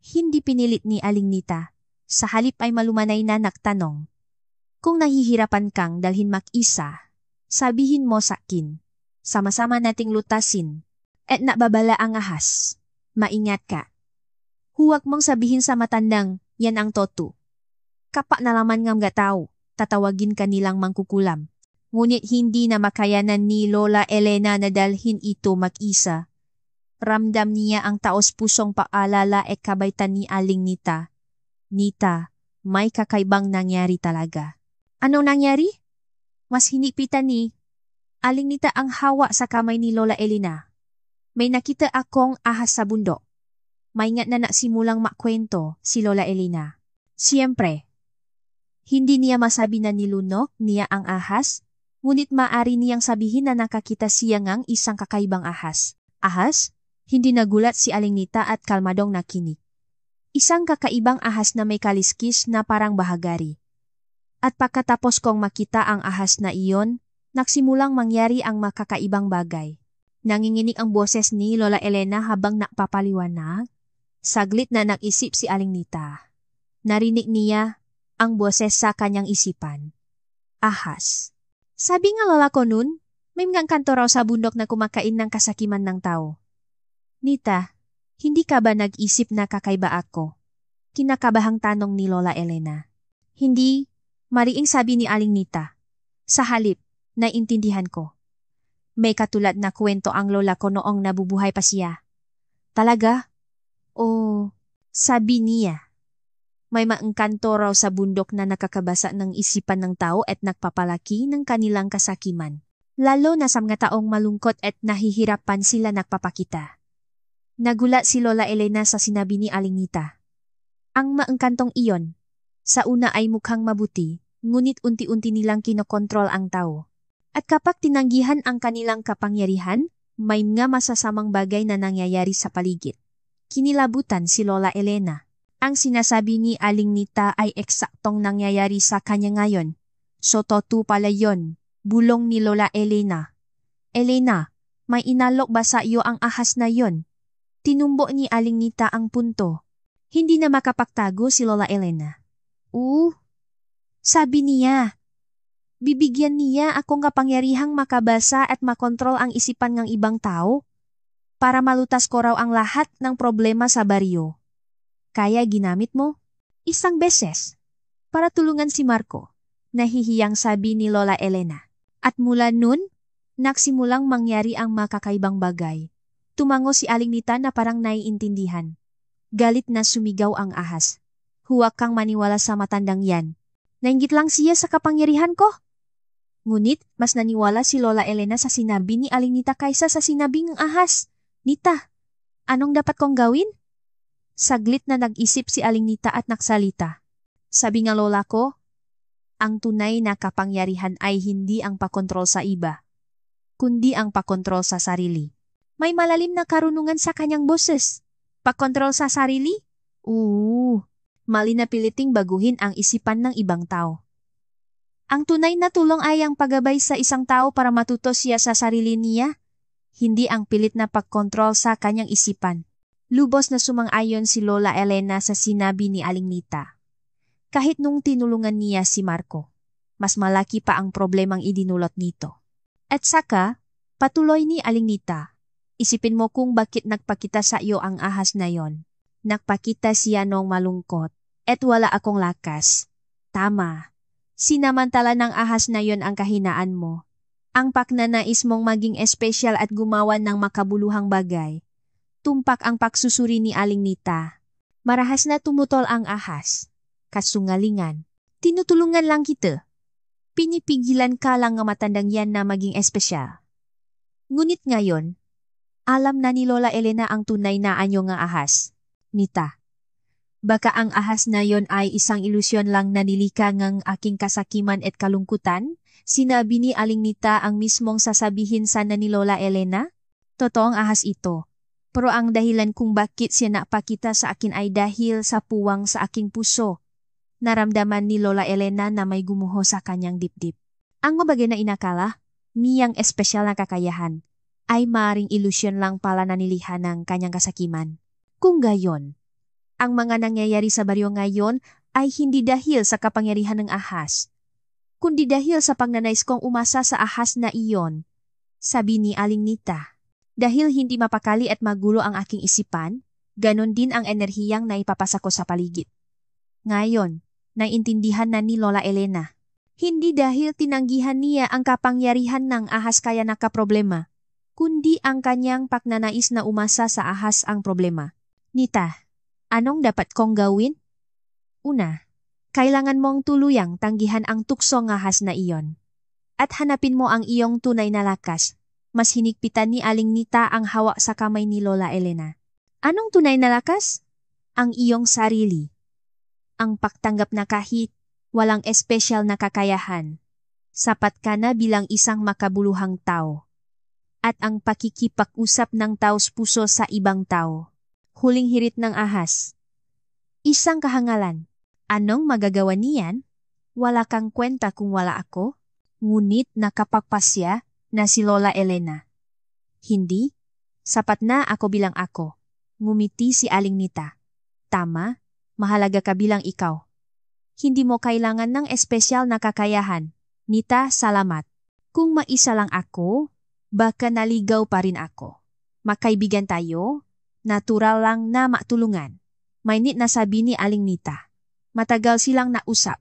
Hindi pinilit ni Aling Nita. Sa halip ay malumanay na nagtanong. Kung nahihirapan kang dalhin mag-isa, sabihin mo sa akin. Sama-sama nating lutasin. At nababala ang ahas. Maingat ka. Huwag mong sabihin sa matandang, yan ang toto. Kapak na laman ng mga tao, tatawagin ka nilang mangkukulam. Ngunit hindi na makayanan ni Lola Elena na dalhin ito mag-isa. Ramdam niya ang taos-pusong paalala at kabaitan ni Aling Nita. Nita, may kakaibang nangyari talaga. Anong nangyari? Mas hinipitan ni Aling Nita ang hawa sa kamay ni Lola Elena. May nakita akong ahas sa bundok. Maingat na nasimulang makwento si Lola Elena. Siyempre, hindi niya masabi na nilunok niya ang ahas, ngunit maaari niyang sabihin na nakakita siya ng isang kakaibang ahas. Ahas? Hindi nagulat si Aling Nita at kalmadong nakinig. Isang kakaibang ahas na may kaliskis na parang bahagari. At pagkatapos kong makita ang ahas na iyon, nagsimulang mangyari ang makakaibang bagay. Nanginginig ang boses ni Lola Elena habang nakpapaliwanag. Saglit na nag-isip si Aling Nita. Narinig niya ang boses sa kanyang isipan. Ahas. Sabi nga lola ko nun, may mga kanto raw sa bundok na kumakain ng kasakiman ng tao. Nita, hindi ka ba nag-isip na kakaiba ako? Kinakabahang tanong ni Lola Elena. Hindi, mariing sabi ni Aling Nita. Sa halip, naiintindihan ko. May katulad na kwento ang lola ko noong nabubuhay pa siya. Talaga? O, sabi niya. May maengkanto raw sa bundok na nakakabasa ng isipan ng tao at nagpapalaki ng kanilang kasakiman. Lalo na sa mga taong malungkot at nahihirapan sila nagpapakita. Nagulat si Lola Elena sa sinabi ni Aling Nita. Ang maengkantong iyon, sa una ay mukhang mabuti, ngunit unti-unti nilang kinokontrol ang tao. At kapag tinanggihan ang kanilang kapangyarihan, may mga masasamang bagay na nangyayari sa paligid. Kinilabutan si Lola Elena. Ang sinasabi ni Aling Nita ay eksaktong nangyayari sa kanya ngayon. So totoo pala yon, bulong ni Lola Elena. Elena, may inalok ba sa iyo ang ahas na yon? Tinumbo ni Aling Nita ang punto. Hindi na makapagtago si Lola Elena. Sabi niya. Bibigyan niya akong kapangyarihang makabasa at makontrol ang isipan ng ibang tao para malutas ko raw ang lahat ng problema sa baryo. Kaya ginamit mo? Isang beses. Para tulungan si Marco. Nahihiyang sabi ni Lola Elena. At mula nun, nagsimulang mangyari ang makakaibang bagay. Tumango si Aling Nita na parang naiintindihan. Galit na sumigaw ang ahas. Huwag kang maniwala sa matandang yan. Nainggit lang siya sa kapangyarihan ko. Ngunit, mas naniwala si Lola Elena sa sinabi ni Aling Nita kaysa sa sinabi ng ahas. Nita, anong dapat kong gawin? Saglit na nag-isip si Aling Nita at nagsalita. Sabi nga lola ko, ang tunay na kapangyarihan ay hindi ang pakontrol sa iba, kundi ang pakontrol sa sarili. May malalim na karunungan sa kanyang boses. Pakontrol sa sarili? Mali na piliting baguhin ang isipan ng ibang tao. Ang tunay na tulong ay ang paggabay sa isang tao para matuto siya sa sarili niya, hindi ang pilit na pagkontrol sa kanyang isipan. Lubos na sumang-ayon si Lola Elena sa sinabi ni Aling Nita. Kahit nung tinulungan niya si Marco, mas malaki pa ang problemang idinulot nito. At saka, patuloy ni Aling Nita, isipin mo kung bakit nagpakita sa iyo ang ahas na yon. Nagpakita siya nung malungkot, at wala akong lakas. Tama. Sinamantala ng ahas na yon ang kahinaan mo. Ang pagnanais mong maging espesyal at gumawa ng makabuluhang bagay. Tumpak ang pagsusuri ni Aling Nita. Marahas na tumutol ang ahas. Kasungalingan. Tinutulungan lang kita. Pinipigilan ka lang ng matandang yan na maging espesyal. Ngunit ngayon, Alam na ni Lola Elena ang tunay na anyo nga ahas. Nita. Baka ang ahas na yon ay isang ilusyon lang na nilika ngang aking kasakiman at kalungkutan? Sinabi ni Aling Nita ang mismong sasabihin sana ni Lola Elena? Totoong ahas ito. Pero ang dahilan kung bakit siya napakita sa akin ay dahil sa puwang sa aking puso. Naramdaman ni Lola Elena na may gumuho sa kanyang dibdib. Ang mabagay na inakala, niyang espesyal na kakayahan, ay maring ilusyon lang pala na nilihan ng kanyang kasakiman. Kung gayon, ang mga nangyayari sa baryo ngayon ay hindi dahil sa kapangyarihan ng ahas, kundi dahil sa pagnanais kong umasa sa ahas na iyon, sabi ni Aling Nita. Dahil hindi mapakali at magulo ang aking isipan, ganon din ang enerhiyang naipapasa ko sa paligid. Ngayon, naiintindihan na ni Lola Elena. Hindi dahil tinanggihan niya ang kapangyarihan ng ahas kaya nakaproblema, kundi ang kanyang pagnanais na umasa sa ahas ang problema. Nita, anong dapat kong gawin? Una, kailangan mong tuluyang tanggihan ang tuksong ahas na iyon. At hanapin mo ang iyong tunay na lakas. Mas hinigpitan ni Aling Nita ang hawak sa kamay ni Lola Elena. Anong tunay na lakas? Ang iyong sarili. Ang pagtanggap na kahit walang espesyal na kakayahan, sapat ka na bilang isang makabuluhang tao. At ang pakikipag-usap ng taos puso sa ibang tao. Huling hirit ng ahas. Isang kahangalan. Anong magagawa niyan? Wala kang kwenta kung wala ako? Ngunit nakapagpasya na si Lola Elena. Hindi? Sapat na ako bilang ako. Ngumiti si Aling Nita. Tama, mahalaga ka bilang ikaw. Hindi mo kailangan ng espesyal na kakayahan. Nita, salamat. Kung maisa lang ako, baka naligaw pa rin ako. Magkaibigan tayo, natural lang na matulungan. Mainit na sabi ni Aling Nita. Matagal silang nausap.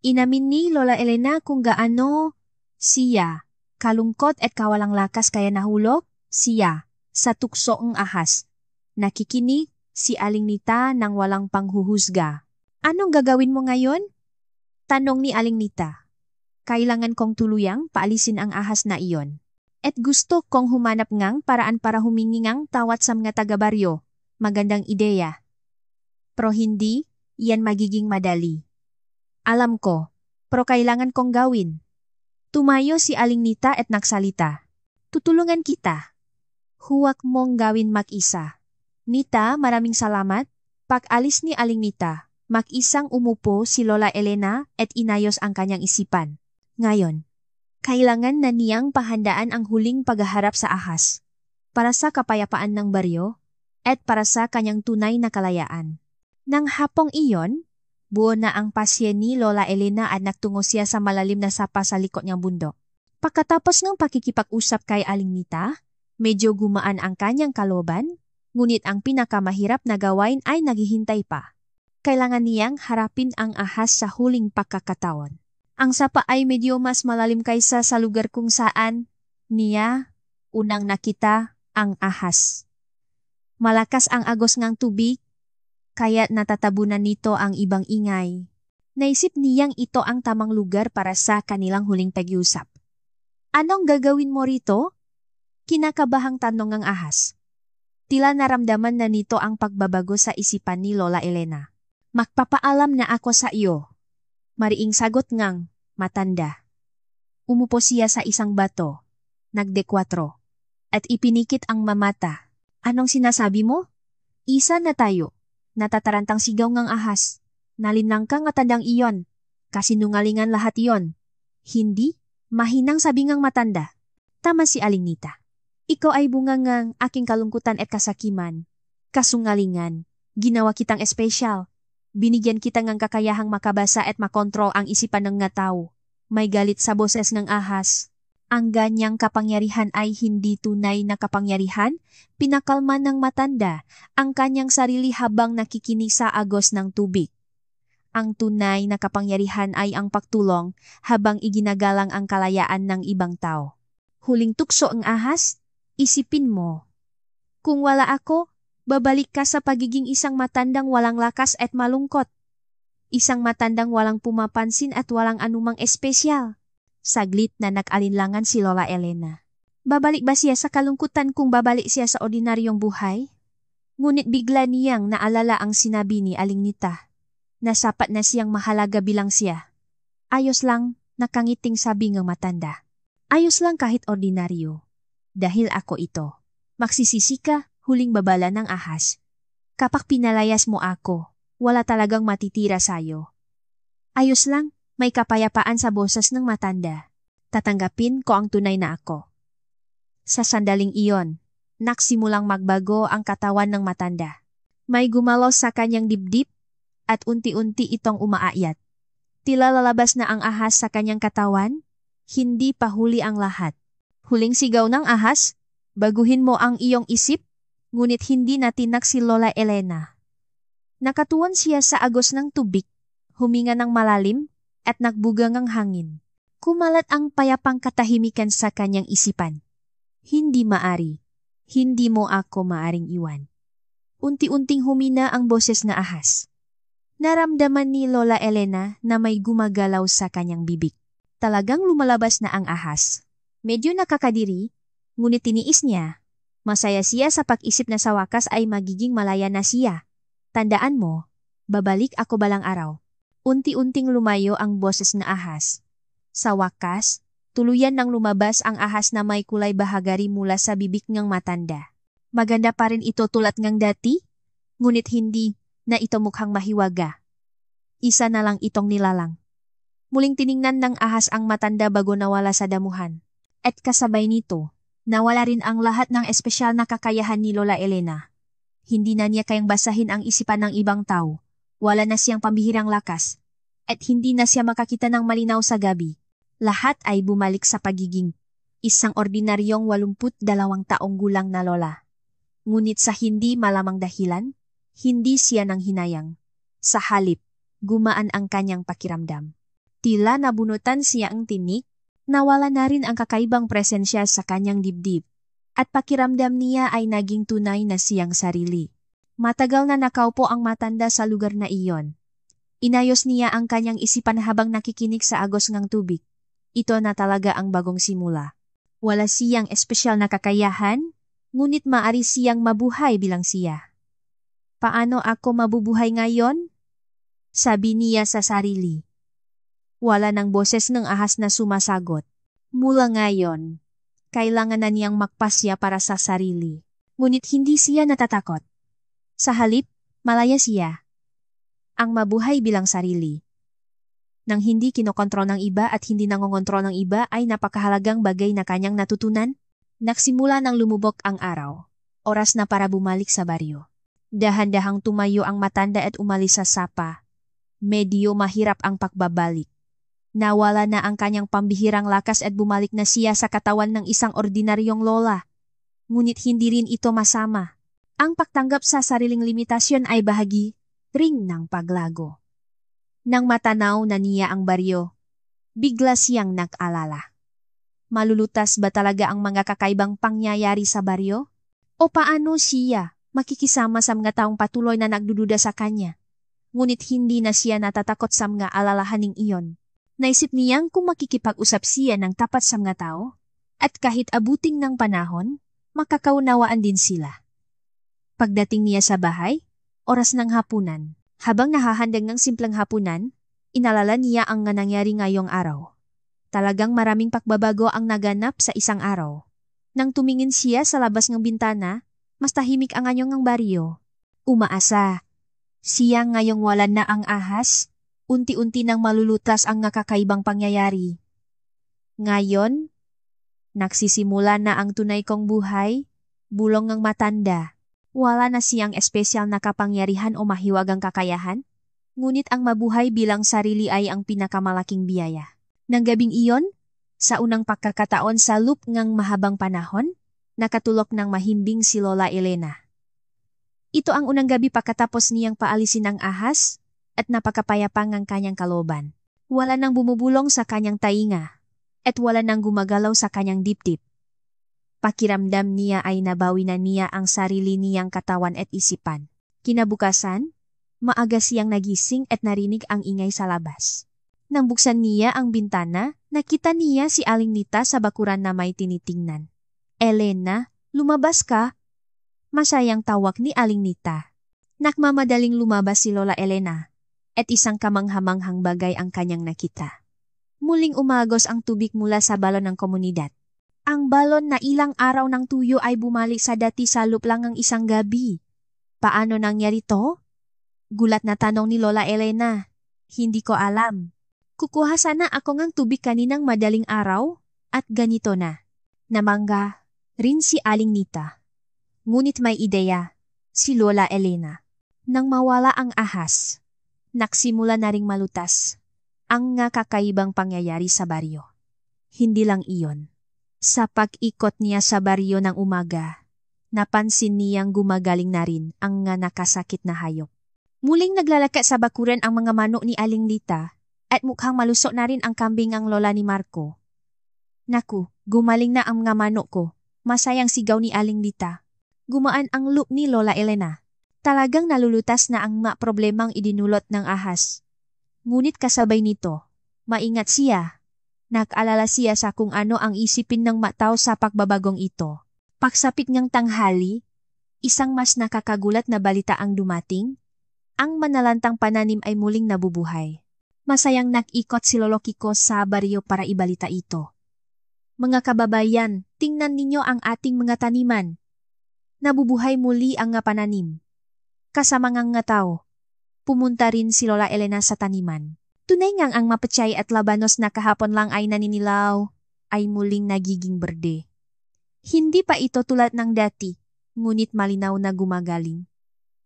Inamin ni Lola Elena kung gaano siya kalungkot at kawalang lakas kaya nahulog siya sa tuksoong ahas. Nakikinig si Aling Nita nang walang panghuhusga. Anong gagawin mo ngayon? Tanong ni Aling Nita. Kailangan kong tuluyang paalisin ang ahas na iyon. At gusto kong humanap ngang paraan para humingi ngang tawad sa mga taga-baryo. Magandang ideya. Pero hindi, yan magiging madali. Alam ko, pero kailangan kong gawin. Tumayo si Aling Nita at nagsalita. Tutulungan kita. Huwag mong gawin mag-isa. Nita, maraming salamat. Pag-alis ni Aling Nita, mag-isang umupo si Lola Elena at inayos ang kanyang isipan. Ngayon, kailangan na niyang pahandaan ang huling paghaharap sa ahas. Para sa kapayapaan ng baryo at para sa kanyang tunay na kalayaan. Nang hapong iyon, buo na ang pasya ni Lola Elena at nagtungo siya sa malalim na sapa sa likod niyang bundok. Pagkatapos ng pakikipag-usap kay Aling Nita, medyo gumaan ang kanyang kalooban, ngunit ang pinakamahirap na gawain ay naghihintay pa. Kailangan niyang harapin ang ahas sa huling pagkakataon. Ang sapa ay medyo mas malalim kaysa sa lugar kung saan niya unang nakita ang ahas. Malakas ang agos ng tubig, kaya't natatabunan nito ang ibang ingay. Naisip niyang ito ang tamang lugar para sa kanilang huling pag-iusap. Anong gagawin mo rito? Kinakabahang tanong ng ahas. Tila naramdaman na nito ang pagbabago sa isipan ni Lola Elena. Magpapaalam na ako sa iyo. Mariing sagot ngang matanda. Umupo siya sa isang bato, nagdekwatro, at ipinikit ang mamata. Anong sinasabi mo? Isa na tayo. Natatarantang sigaw ngang ahas. Nalinlang kang matandang iyon. Kasinungalingan lahat iyon. Hindi, mahinang sabi ngang matanda. Tama si Aling Nita. Ikaw ay bunga ngang aking kalungkutan at kasakiman. Kasungalingan, ginawa kitang espesyal. Binigyan kita ngang kakayahang makabasa at makontrol ang isipan ng nga tao. May galit sa boses ng ahas. Ang ganyang kapangyarihan ay hindi tunay na kapangyarihan, pinakalma ng matanda ang kanyang sarili habang nakikinig sa agos ng tubig. Ang tunay na kapangyarihan ay ang pagtulong habang iginagalang ang kalayaan ng ibang tao. Huling tukso ang ahas, isipin mo. Kung wala ako, babalik ka sa pagiging isang matandang walang lakas at malungkot. Isang matandang walang pumapansin at walang anumang espesyal. Saglit na nag-alinlangan si Lola Elena. Babalik ba siya sa kalungkutan kung babalik siya sa ordinaryong buhay? Ngunit bigla niyang naalala ang sinabi ni Aling Nita, na sapat na siyang mahalaga bilang siya. Ayos lang, nakangiting sabi ng matanda. Ayos lang kahit ordinaryo. Dahil ako ito. Magsisisi ka, huling babala ng ahas. Kapag pinalayas mo ako, wala talagang matitira sayo. Ayos lang, may kapayapaan sa boses ng matanda. Tatanggapin ko ang tunay na ako. Sa sandaling iyon, nagsimulang magbago ang katawan ng matanda. May gumalaw sa kanyang dibdib at unti-unti itong umaayat. Tila lalabas na ang ahas sa kanyang katawan, hindi pa huli ang lahat. Huling sigaw ng ahas, baguhin mo ang iyong isip, ngunit hindi natinak si Lola Elena. Nakatuon siya sa agos ng tubig, huminga ng malalim at nagbugang ang hangin. Kumalat ang payapang katahimikan sa kanyang isipan. Hindi maari. Hindi mo ako maaring iwan. Unti-unting humina ang boses na ahas. Naramdaman ni Lola Elena na may gumagalaw sa kanyang bibig. Talagang lumalabas na ang ahas. Medyo nakakadiri, ngunit tiniis niya. Masaya siya sa pag-isip na sa wakas ay magiging malaya na siya. Tandaan mo, babalik ako balang araw. Unti-unting lumayo ang boses na ahas. Sa wakas, tuluyan nang lumabas ang ahas na may kulay bahagari mula sa bibig ng matanda. Maganda pa rin ito tulad ng dati, ngunit hindi na ito mukhang mahiwaga. Isa na lang itong nilalang. Muling tiningnan ng ahas ang matanda bago nawala sa damuhan. At kasabay nito, nawala rin ang lahat ng espesyal na kakayahan ni Lola Elena. Hindi na niya kayang basahin ang isipan ng ibang tao. Wala na siyang pambihirang lakas. At hindi na siya makakita ng malinaw sa gabi. Lahat ay bumalik sa pagiging isang ordinaryong 82 taong gulang na lola. Ngunit sa hindi malamang dahilan, hindi siya nang hinayang. Sa halip, gumaan ang kanyang pakiramdam. Tila nabunutan siya ang tinik, nawala na rin ang kakaibang presensya sa kanyang dibdib. At pakiramdam niya ay naging tunay na siyang sarili. Matagal na nakaupo ang matanda sa lugar na iyon. Inayos niya ang kanyang isipan habang nakikinig sa agos ng tubig. Ito na talaga ang bagong simula. Wala siyang espesyal na kakayahan, ngunit maari siyang mabuhay bilang siya. Paano ako mabubuhay ngayon? Sabi niya sa sarili. Wala ng boses ng ahas na sumasagot. Mula ngayon, kailangan na niyang magpasya para sa sarili. Ngunit hindi siya natatakot. Sa halip, malaya siya. Ang mabuhay bilang sarili. Nang hindi kinokontrol ng iba at hindi nangongontrol ng iba ay napakahalagang bagay na kanyang natutunan. Nagsimula nang lumubog ang araw. Oras na para bumalik sa baryo. Dahan-dahang tumayo ang matanda at umalis sa sapa. Medyo mahirap ang pagbabalik. Nawala na ang kanyang pambihirang lakas at bumalik na siya sa katawan ng isang ordinaryong lola. Ngunit hindi rin ito masama. Ang pagtanggap sa sariling limitasyon ay bahagi ring ng paglago. Nang matanaw na niya ang baryo, bigla siyang nag-alala. Malulutas ba talaga ang mga kakaibang pangyayari sa baryo? O paano siya makikisama sa mga taong patuloy na nagdududa sa kanya? Ngunit hindi na siya natatakot sa mga alalahaning iyon. Naisip niyang kung makikipag-usap siya ng tapat sa mga tao, at kahit abuting ng panahon, makakaunawaan din sila. Pagdating niya sa bahay, oras ng hapunan. Habang nahahandang ng simpleng hapunan, inalala niya ang nangyari ngayong araw. Talagang maraming pagbabago ang naganap sa isang araw. Nang tumingin siya sa labas ng bintana, mas tahimik ang anyong ng baryo. Umaasa. Siya ngayong wala na ang ahas, unti-unti nang malulutas ang nakakaibang pangyayari. Ngayon, nagsisimula na ang tunay kong buhay, bulong ng matanda. Wala na siyang espesyal na kapangyarihan o mahiwagang kakayahan, ngunit ang mabuhay bilang sarili ay ang pinakamalaking biyaya. Nang gabing iyon, sa unang pagkakataon sa loop ng mahabang panahon, nakatulog ng mahimbing si Lola Elena. Ito ang unang gabi pagkatapos niyang paalisin ang ahas at napakapayapang ang kanyang kalooban. Wala nang bumubulong sa kanyang tainga at wala nang gumagalaw sa kanyang dibdib. Pakiramdam niya ay nabawi na niya ang sarili niyang katawan at isipan. Kinabukasan, maaga siyang nagising at narinig ang ingay sa labas. Nang buksan niya ang bintana, nakita niya si Aling Nita sa bakuran na may tinitingnan. Elena, lumabas ka? Masayang tawag ni Aling Nita. Nagmamadaling lumabas si Lola Elena at isang kamanghamanghang bagay ang kanyang nakita. Muling umagos ang tubig mula sa balon ng komunidad. Ang balon na ilang araw ng tuyo ay bumalik sa dati salop lang ang isang gabi. Paano nangyari to? Gulat na tanong ni Lola Elena. Hindi ko alam. Kukuha sana ako ng tubig kaninang madaling araw at ganito na. Namangga rin si Aling Nita. Ngunit may ideya, si Lola Elena. Nang mawala ang ahas, nagsimula na ring malutas ang nga kakaibang pangyayari sa baryo. Hindi lang iyon. Sa pag-ikot niya sa baryo ng umaga, napansin niyang gumagaling na rin ang nga nakasakit na hayop. Muling naglalakad sa bakuran ang mga manok ni Aling Nita at mukhang malusok na rin ang kambing ang lola ni Marco. Naku, gumaling na ang mga manok ko. Masayang sigaw ni Aling Nita. Gumaan ang loop ni Lola Elena. Talagang nalulutas na ang mga problemang idinulot ng ahas. Ngunit kasabay nito, maingat siya. Nag-alala siya sa kung ano ang isipin ng matao sa pagbabagong ito. Pagsapit niyang tanghali, isang mas nakakagulat na balita ang dumating. Ang manalantang pananim ay muling nabubuhay. Masayang nag-ikot si Lolo Kiko sa baryo para ibalita ito. Mga kababayan, tingnan ninyo ang ating mga taniman. Nabubuhay muli ang nga pananim. Kasama ngang nga tao, pumunta rin si Lola Elena sa taniman. Tunay ngang ang mapechay at labanos na kahapon lang ay naninilaw, ay muling nagiging berde. Hindi pa ito tulad ng dati, ngunit malinaw na gumagaling.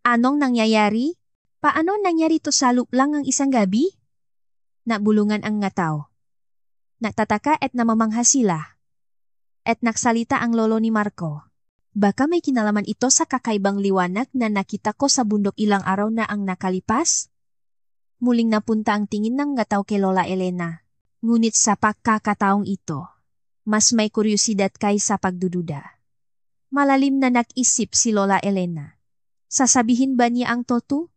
Anong nangyayari? Paano nangyari to sa loop lang ang isang gabi? Nabulungan ang nga tao. Nagtataka at namamangha sila. At nagsalita ang lolo ni Marco. Baka may kinalaman ito sa kakaibang liwanag na nakita ko sa bundok ilang araw na ang nakalipas? Muling napunta ang tingin ng nga tao kay Lola Elena. Ngunit sa pagkakataong ito, mas may kuryosidad kaysa pagdududa. Malalim na nag-isip si Lola Elena. Sasabihin ba niya ang totoo?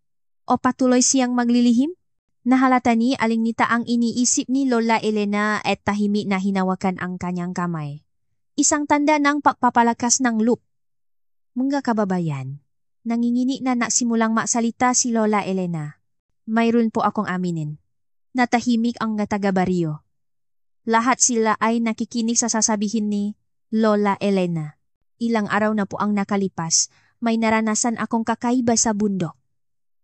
O patuloy siyang maglilihim? Nahalata ni Aling Nita ang iniisip ni Lola Elena at tahimik na hinawakan ang kanyang kamay. Isang tanda ng pagpapalakas ng loop. Mga kababayan, nangingini na nagsimulang maksalita si Lola Elena. Mayroon po akong aminin. Natahimik ang taga-baryo. Lahat sila ay nakikinig sa sasabihin ni Lola Elena. Ilang araw na po ang nakalipas, may naranasan akong kakaiba sa bundok.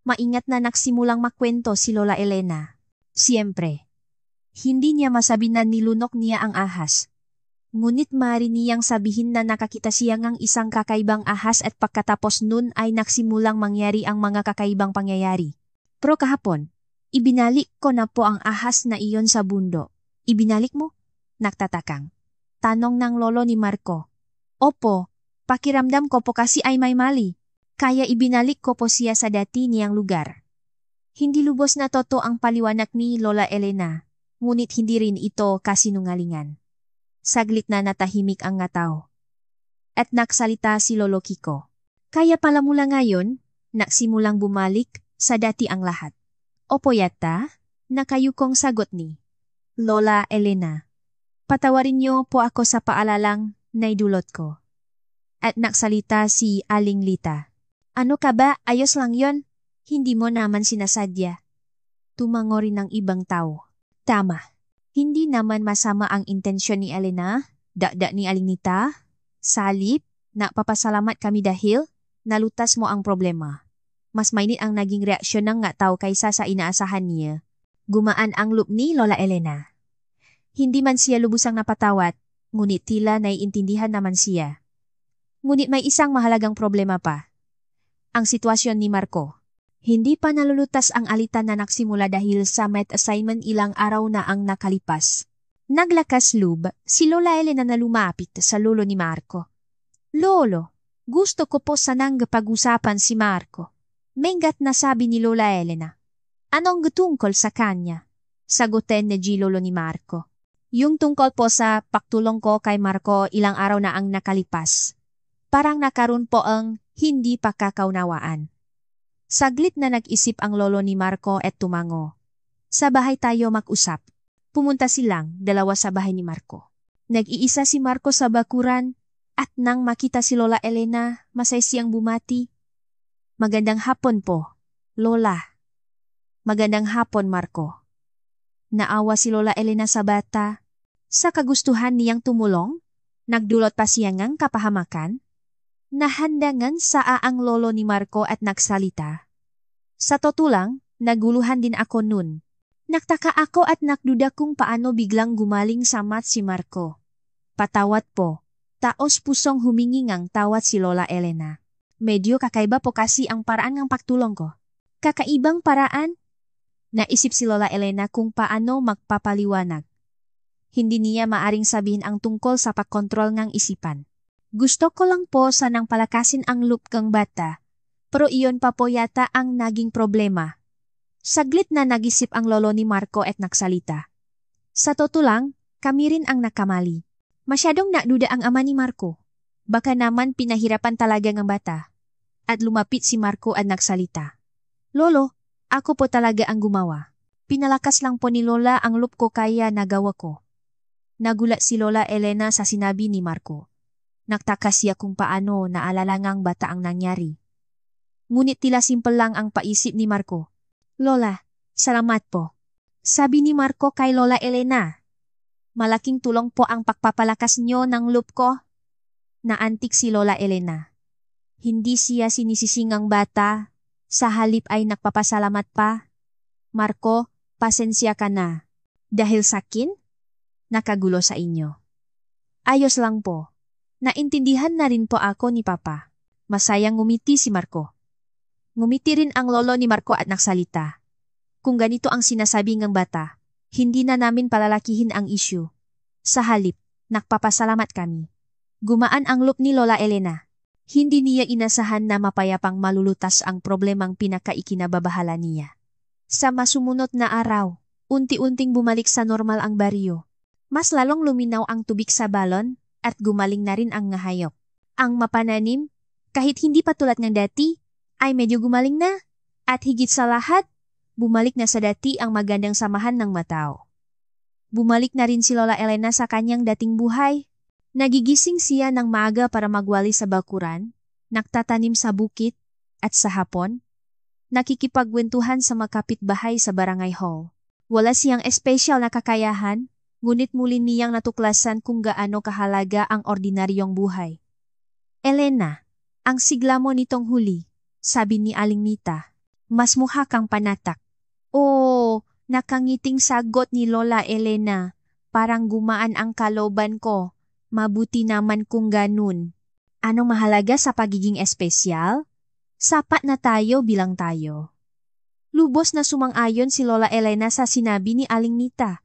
Maingat na nagsimulang makwento si Lola Elena. Siyempre, hindi niya masabi na nilunok niya ang ahas. Ngunit maaari niyang sabihin na nakakita siya ng isang kakaibang ahas at pagkatapos nun ay nagsimulang mangyari ang mga kakaibang pangyayari. Pero kahapon, ibinalik ko na po ang ahas na iyon sa bundok. Ibinalik mo? Nagtatakang. Tanong ng lolo ni Marco. Opo, pakiramdam ko po kasi ay may mali. Kaya ibinalik ko po siya sa dati niyang lugar. Hindi lubos na totoo ang paliwanag ni Lola Elena, ngunit hindi rin ito kasinungalingan. Saglit na natahimik ang nga tao. At nagsalita si Lolo Kiko. Kaya pala mula ngayon, nagsimulang bumalik sa dati ang lahat. Opo yata, nakayukong sagot ni Lola Elena. Patawarin niyo po ako sa paalalang naidulot ko. At nagsalita si Aling Lita. Ano ka ba? Ayos lang yon. Hindi mo naman sinasadya. Tumango rin ng ibang tao. Tama. Hindi naman masama ang intensyon ni Elena, dakdak ni Aling Nita. Salip, napapasalamat kami dahil nalutas mo ang problema. Mas mainit ang naging reaksyon ng nga tao kaysa sa inaasahan niya. Gumaan ang loop ni Lola Elena. Hindi man siya lubusang napatawad, ngunit tila naiintindihan naman siya. Ngunit may isang mahalagang problema pa. Ang sitwasyon ni Marco. Hindi pa nalulutas ang alitan na nagsimula dahil sa math assignment ilang araw na ang nakalipas. Naglakas loob si Lola Elena na lumapit sa lolo ni Marco. Lolo, gusto ko po sanang pag-usapan si Marco. Mengat na sabi ni Lola Elena. Anong tungkol sa kanya? Sagutin ni lolo ni Marco. Yung tungkol po sa pagtulong ko kay Marco ilang araw na ang nakalipas. Parang nakaroon po ang hindi pagkakaunawaan. Saglit na nag-isip ang lolo ni Marco at tumango. Sa bahay tayo mag-usap. Pumunta silang dalawa sa bahay ni Marco. Nag-iisa si Marco sa bakuran, At nang makita si Lola Elena, masay siyang bumati. Magandang hapon po, Lola. Magandang hapon, Marco. Naawa si Lola Elena sa bata. Sa kagustuhan niyang tumulong, nagdulot pa siya ngang kapahamakan. Nahandangan sa ang lolo ni Marco at nagsalita. Sa totoo lang, naguluhan din ako nun. Nagtaka ako at nakduda kung paano biglang gumaling sa mat si Marco. Patawat po. Taos pusong humingi ngang tawat si Lola Elena. Medyo kakaiba po kasi ang paraan ng pagtulong ko. Kakaibang paraan? Naisip si Lola Elena kung paano magpapaliwanag. Hindi niya maaring sabihin ang tungkol sa pagkontrol ng isipan. Gusto ko lang po sanang palakasin ang loop kang bata. Pero iyon pa po yata ang naging problema. Saglit na nag-isip ang lolo ni Marco at nagsalita. Sa totoo lang, kami rin ang nakamali. Masyadong nakduda ang ama ni Marco. Baka naman pinahirapan talaga ng bata. At lumapit si Marco at nagsalita. Lolo, ako po talaga ang gumawa. Pinalakas lang po ni Lola ang loop ko kaya nagawa ko. Nagulat si Lola Elena sa sinabi ni Marco. Nagtaka siya kung paano naalala ngang bata ang nangyari. Ngunit tila simple lang ang paisip ni Marco. Lola, salamat po. Sabi ni Marco kay Lola Elena. Malaking tulong po ang pagpapalakas niyo ng loop ko. Naantik si Lola Elena. Hindi siya sinisising ang bata. Sa halip ay nagpapasalamat pa. Marco, pasensya ka na. Dahil sa akin, nakagulo sa inyo. Ayos lang po. Naintindihan na rin po ako ni Papa. Masayang ngumiti si Marco. Ngumiti rin ang lolo ni Marco at nagsalita. Kung ganito ang sinasabi ng bata, hindi na namin palalakihin ang issue. Sa halip, nagpapasalamat kami. Gumaan ang loop ni Lola Elena. Hindi niya inasahan na mapayapang malulutas ang problemang pinakaikinababahala niya. Sa masumunod na araw, unti-unting bumalik sa normal ang baryo. Mas lalong luminaw ang tubig sa balon at gumaling na rin ang ngahayop. Ang mapananim, kahit hindi pa tulad ng dati, ay medyo gumaling na. At higit sa lahat, bumalik na sa dati ang magandang samahan ng matao. Bumalik na rin si Lola Elena sa kanyang dating buhay. Nagigising siya ng maaga para magwali sa bakuran, nagtatanim sa bukit, at sa hapon, nakikipagkwentuhan sa makapitbahay sa barangay hall. Wala siyang espesyal na kakayahan, ngunit muli niyang natuklasan kung gaano kahalaga ang ordinaryong buhay. Elena, ang sigla mo nitong huli, sabi ni Aling Nita. Mas mukha kang panatak. Oh, nakangiting sagot ni Lola Elena. Parang gumaan ang kalooban ko. Mabuti naman kung ganun. Anong mahalaga sa pagiging espesyal? Sapat na tayo bilang tayo. Lubos na sumang-ayon si Lola Elena sa sinabi ni Aling Nita.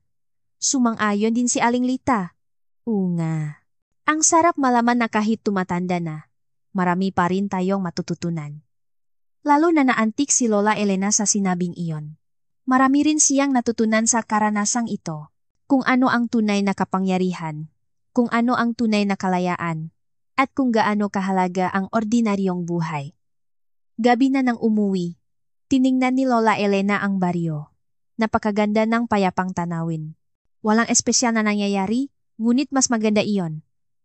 Sumang-ayon din si Aling Lita. Nga. Ang sarap malaman na kahit tumatanda na, marami pa rin tayong matututunan. Lalo na naantik si Lola Elena sa sinabing iyon. Marami rin siyang natutunan sa karanasang ito. Kung ano ang tunay na kapangyarihan, kung ano ang tunay na kalayaan, at kung gaano kahalaga ang ordinaryong buhay. Gabi na nang umuwi, tiningnan ni Lola Elena ang baryo. Napakaganda ng payapang tanawin. Walang espesyal na nangyayari, ngunit mas maganda iyon.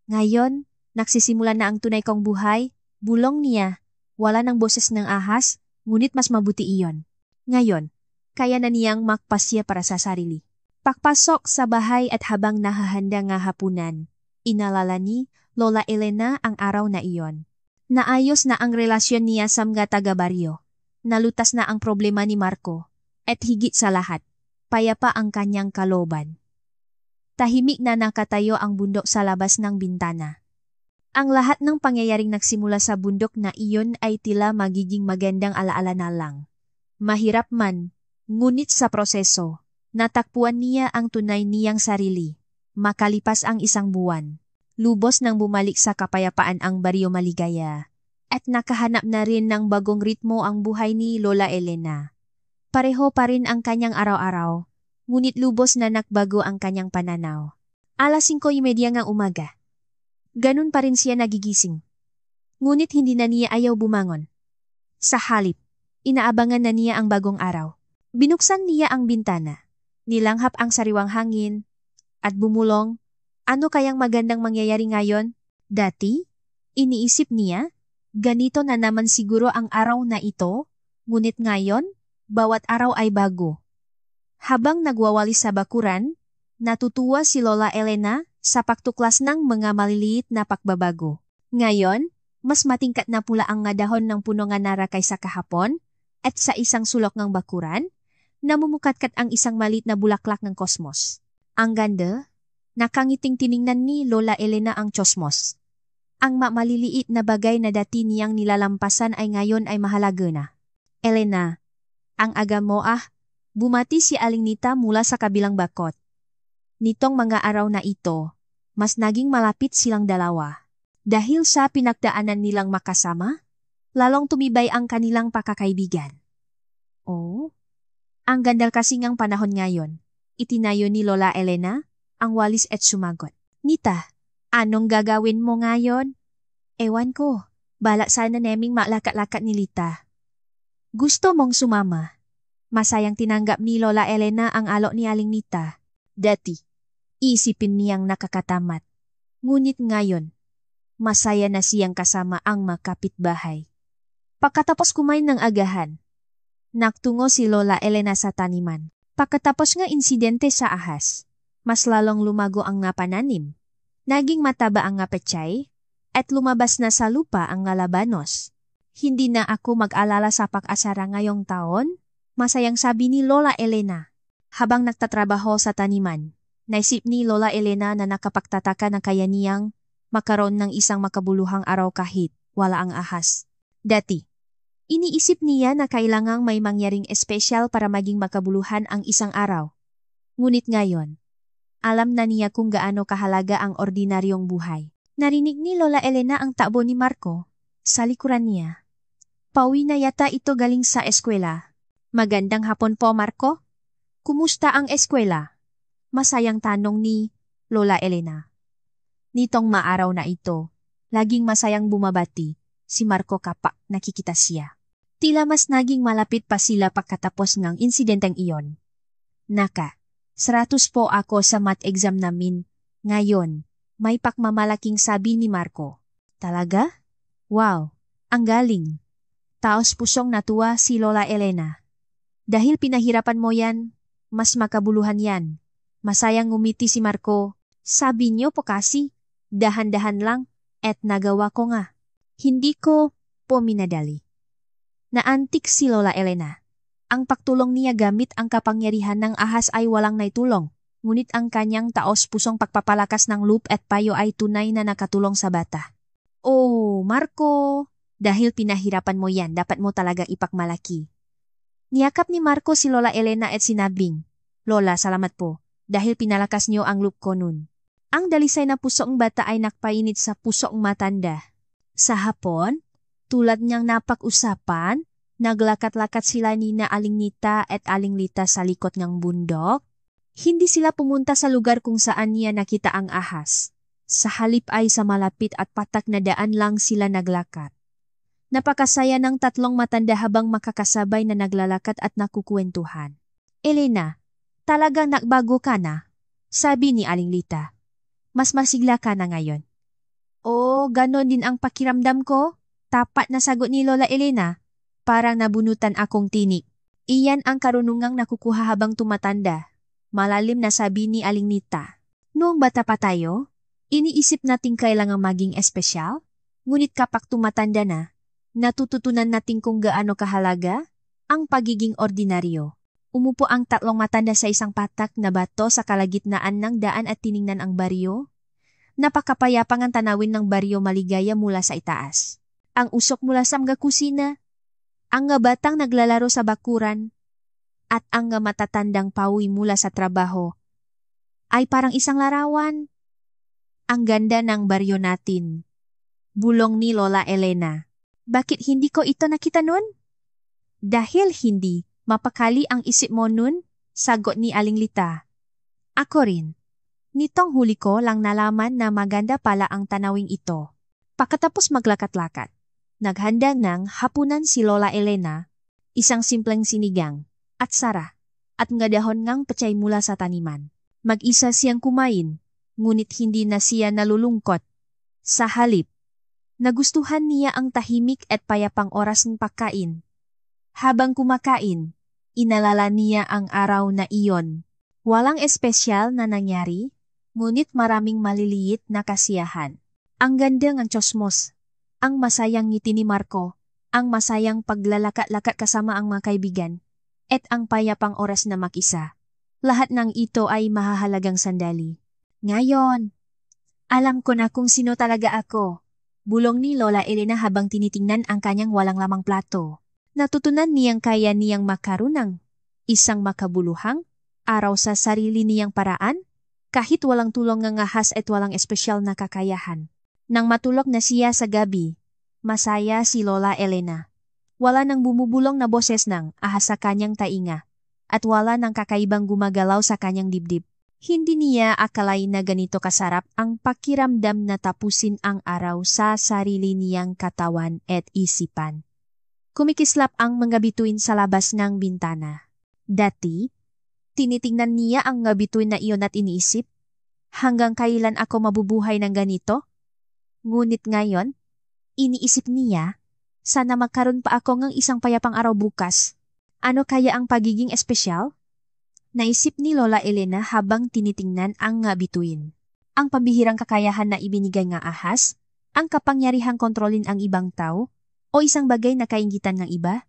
Ngayon, nagsisimula na ang tunay kong buhay, bulong niya. Wala ng boses ng ahas, ngunit mas mabuti iyon. Ngayon, kaya na niyang magpasya para sa sarili. Pagpasok sa bahay at habang nahahanda nga hapunan, inalala ni Lola Elena ang araw na iyon. Naayos na ang relasyon niya sa mga taga-baryo. Nalutas na ang problema ni Marco. At higit sa lahat, payapa ang kanyang kalooban. Tahimik na nakatayo ang bundok sa labas ng bintana. Ang lahat ng pangyayaring nagsimula sa bundok na iyon ay tila magiging magandang alaala na lang. Mahirap man, ngunit sa proseso, natakpuan niya ang tunay niyang sarili. Makalipas ang isang buwan, lubos nang bumalik sa kapayapaan ang baryo maligaya. At nakahanap na rin ng bagong ritmo ang buhay ni Lola Elena. Pareho pa rin ang kanyang araw-araw, ngunit lubos na nagbago ang kanyang pananaw. 5:30 ng umaga. Ganun pa rin siya nagigising. Ngunit hindi na niya ayaw bumangon. Sa halip, inaabangan na niya ang bagong araw. Binuksan niya ang bintana, nilanghap ang sariwang hangin, at bumulong, ano kayang magandang mangyayari ngayon? Dati, iniisip niya, ganito na naman siguro ang araw na ito, ngunit ngayon, bawat araw ay bago. Habang nagwawalis sa bakuran, natutuwa si Lola Elena sa pagtuklas ng mga maliliit na pagbabago. Ngayon, mas matingkat na pula ang nga dahon ng puno nga nara kaysa kahapon, at sa isang sulok ng bakuran, namumukatkat ang isang maliit na bulaklak ng kosmos. Ang ganda, nakangiting tiningnan ni Lola Elena ang kosmos. Ang maliliit na bagay na dati niyang nilalampasan ay ngayon ay mahalaga na. Elena, ang aga mo bumati si Aling Nita mula sa kabilang bakot. Nitong mga araw na ito, mas naging malapit silang dalawa. Dahil sa pinagdaanan nilang makasama, lalong tumibay ang kanilang pakakaibigan. Oh, ang gandal kasi ngang panahon ngayon. Itinayo ni Lola Elena ang walis at sumagot. Nita, anong gagawin mo ngayon? Ewan ko, balak sana naming malakat-lakat ni Lita. Gusto mong sumama? Masayang tinanggap ni Lola Elena ang alok ni Aling Nita. Dati, isipin niyang nakakatamat. Ngunit ngayon, masaya na siyang kasama ang makapitbahay. Pagkatapos kumain ng agahan, nagtungo si Lola Elena sa taniman. Pagkatapos nga insidente sa ahas, mas lalong lumago ang nga pananim. Naging mataba ang nga pechay, at lumabas na sa lupa ang nga labanos. Hindi na ako mag-alala sa pag-asara ngayong taon, masayang sabi ni Lola Elena. Habang nagtatrabaho sa taniman, naisip ni Lola Elena na nakapagtataka ng kaya niyang makaroon ng isang makabuluhang araw kahit wala ang ahas. Dati, iniisip niya na kailangang may mangyaring espesyal para maging makabuluhan ang isang araw. Ngunit ngayon, alam na niya kung gaano kahalaga ang ordinaryong buhay. Narinig ni Lola Elena ang tabo ni Marco sa likuran niya. Pauwi na yata ito galing sa eskwela. Magandang hapon po, Marco. Kumusta ang eskwela? Masayang tanong ni Lola Elena. Nitong maaraw na ito, laging masayang bumabati si Marco kapag nakikita siya. Tila mas naging malapit pa sila pagkatapos ng insidenteng iyon. Naka, 100 po ako sa math exam namin. Ngayon, may pakmamalaking sabi ni Marco. Talaga? Wow, ang galing. Taos pusong natuwa si Lola Elena. Dahil pinahirapan mo yan, mas makabuluhan yan. Masayang ngumiti si Marco. Sabi niyo po kasi, dahan-dahan lang, at nagawa ko nga. Hindi ko po minadali. Naantik si Lola Elena. Ang pagtulong niya gamit ang kapangyarihan ng ahas ay walang naitulong. Ngunit ang kanyang taos-pusong pagpapalakas ng loop at payo ay tunay na nakatulong sa bata. Oh, Marco, dahil pinahirapan mo yan, dapat mo talaga ipakmalaki. Niyakap ni Marco si Lola Elena at sinabing, Lola, salamat po, dahil pinalakas niyo ang loop ko nun. Ang dalisay na pusong bata ay nakpainit sa pusong matanda. Sa hapon, tulad niyang napag-usapan, naglakat-lakat sila ni na Aling Nita at Aling Lita sa likod ng bundok. Hindi sila pumunta sa lugar kung saan niya nakita ang ahas. Sa halip ay sa malapit at patak na daan lang sila naglakat. Napakasaya ng tatlong matanda habang makakasabay na naglalakad at nakukwentuhan. Elena, talagang nagbago ka na, sabi ni Aling Lita. Mas masigla ka na ngayon. Oo, ganon din ang pakiramdam ko. Tapat na sagot ni Lola Elena. Parang nabunutan akong tinik. Iyan ang karunungang nakukuha habang tumatanda. Malalim na sabi ni Aling Nita. Noong bata pa tayo, iniisip nating kailangang maging espesyal. Ngunit kapag tumatanda na, natututunan natin kung gaano kahalaga ang pagiging ordinaryo. Umupo ang tatlong matanda sa isang patak na bato sa kalagitnaan ng daan at tiningnan ang baryo. Napakapayapang ang tanawin ng baryo maligaya mula sa itaas. Ang usok mula sa mga kusina, ang nga batang naglalaro sa bakuran, at ang nga matatandang pawi mula sa trabaho, ay parang isang larawan. Ang ganda ng baryo natin. Bulong ni Lola Elena. Bakit hindi ko ito nakita nun? Dahil hindi, mapakali ang isip mo nun, sagot ni Aling Lita. Ako rin. Nitong huli ko lang nalaman na maganda pala ang tanawing ito. Pagkatapos maglakat-lakat, naghanda ng hapunan si Lola Elena, isang simpleng sinigang, at sara, at nga dahon ngang pechay mula sa taniman. Mag-isa siyang kumain, ngunit hindi na siya nalulungkot. Sa halip, nagustuhan niya ang tahimik at payapang oras ng pagkain. Habang kumakain, inalala niya ang araw na iyon. Walang espesyal na nangyari, ngunit maraming maliliit na kasiyahan. Ang ganda ng Chosmos, ang masayang ngiti ni Marco, ang masayang paglalakat-lakat kasama ang mga kaibigan, at ang payapang oras na mag-isa. Lahat ng ito ay mahahalagang sandali. Ngayon, alam ko na kung sino talaga ako. Bulong ni Lola Elena habang tinitingnan ang kanyang walang lamang plato. Natutunan niyang kaya niyang makarunang isang makabuluhang araw sa sarili niyang paraan, kahit walang tulong ng ahas at walang espesyal na kakayahan. Nang matulog na siya sa gabi, masaya si Lola Elena. Wala nang bumubulong na boses ng ahas sa kanyang tainga, at wala nang kakaibang gumagalaw sa kanyang dibdib. Hindi niya akalain na ganito kasarap ang pakiramdam na tapusin ang araw sa sarili niyang katawan at isipan. Kumikislap ang mga bituin sa labas ng bintana. Dati, tinitingnan niya ang mga bituin na iyon at iniisip, hanggang kailan ako mabubuhay ng ganito? Ngunit ngayon, iniisip niya, sana magkaroon pa ako ng isang payapang araw bukas. Ano kaya ang pagiging espesyal? Naisip ni Lola Elena habang tinitingnan ang nga bituin. Ang pambihirang kakayahan na ibinigay ng ahas, ang kapangyarihang kontrolin ang ibang tao, o isang bagay na kaingitan ng iba?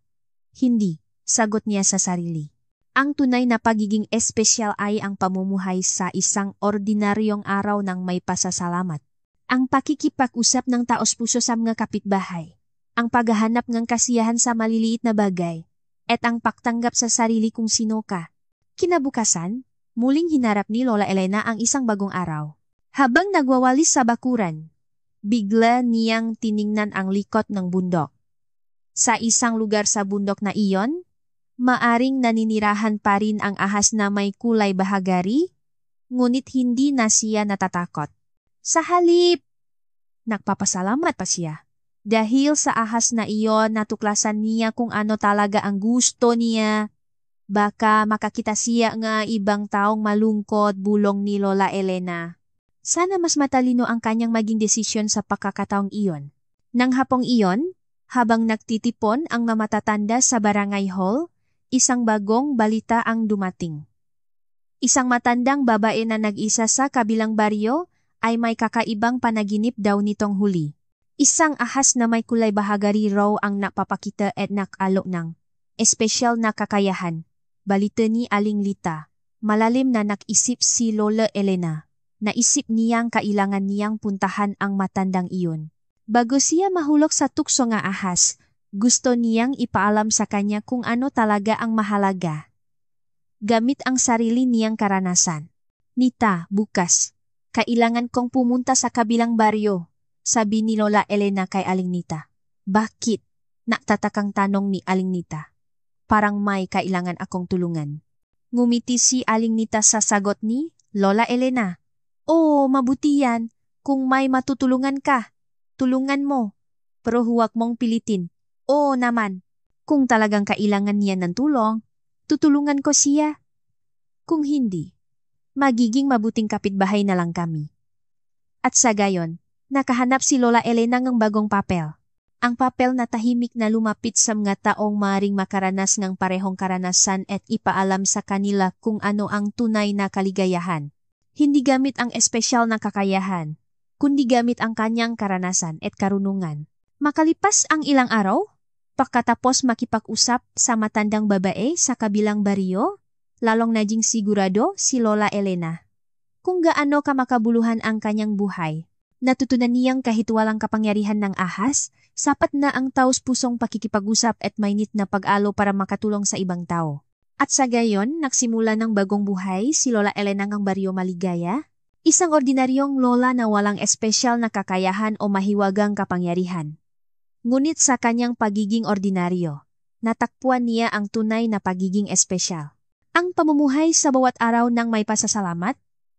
Hindi, sagot niya sa sarili. Ang tunay na pagiging espesyal ay ang pamumuhay sa isang ordinaryong araw ng may pasasalamat. Ang pakikipag-usap ng taos-puso sa mga kapitbahay, ang paghahanap ng kasiyahan sa maliliit na bagay, at ang pagtanggap sa sarili kung sino ka. Kinabukasan, muling hinarap ni Lola Elena ang isang bagong araw. Habang nagwawalis sa bakuran, bigla niyang tiningnan ang likod ng bundok. Sa isang lugar sa bundok na iyon, maaring naninirahan pa rin ang ahas na may kulay bahagari, ngunit hindi na siya natatakot. Sa halip, nagpapasalamat pa siya. Dahil sa ahas na iyon, natuklasan niya kung ano talaga ang gusto niya. Baka makakita siya nga ibang taong malungkot, bulong ni Lola Elena. Sana mas matalino ang kanyang maging desisyon sa pagkakataong iyon. Nang hapong iyon, habang nagtitipon ang matatanda sa barangay hall, isang bagong balita ang dumating. Isang matandang babae na nag-isa sa kabilang baryo ay may kakaibang panaginip daw nitong huli. Isang ahas na may kulay bahagari raw ang napapakita at nakalo ng espesyal na kakayahan. Balita ni Aling Lita. Malalim na nag-isip si Lola Elena. Naisip niyang kailangan niyang puntahan ang matandang iyon. Bago siya mahulog sa tukso nga ahas, gusto niyang ipaalam sa kanya kung ano talaga ang mahalaga. Gamit ang sarili niyang karanasan. Nita, bukas, kailangan kong pumunta sa kabilang baryo, sabi ni Lola Elena kay Aling Nita. Bakit? Nagtatakang tanong ni Aling Nita. Parang may kailangan akong tulungan. Ngumiti si Aling Nita sa sagot ni Lola Elena. Oo, mabuti yan. Kung may matutulungan ka, tulungan mo. Pero huwag mong pilitin. Oo naman. Kung talagang kailangan niya ng tulong, tutulungan ko siya. Kung hindi, magiging mabuting kapitbahay na lang kami. At sa gayon, nakahanap si Lola Elena ng bagong papel. Ang papel na tahimik na lumapit sa mga taong maring makaranas ng parehong karanasan at ipaalam sa kanila kung ano ang tunay na kaligayahan. Hindi gamit ang espesyal na kakayahan, kundi gamit ang kanyang karanasan at karunungan. Makalipas ang ilang araw, pagkatapos makipag-usap sa matandang babae sa kabilang baryo, lalong naging sigurado si Lola Elena kung gaano kamakabuluhan ang kanyang buhay. Natutunan niyang kahit walang kapangyarihan ng ahas, sapat na ang taos-pusong pakikipag-usap at mainit na pag-alo para makatulong sa ibang tao. At sa gayon, nagsimula ng bagong buhay si Lola Elena ng baryo Maligaya, isang ordinaryong lola na walang espesyal na kakayahan o mahiwagang kapangyarihan. Ngunit sa kanyang pagiging ordinaryo, natakpuan niya ang tunay na pagiging espesyal. Ang pamumuhay sa bawat araw ng may pasasalamat,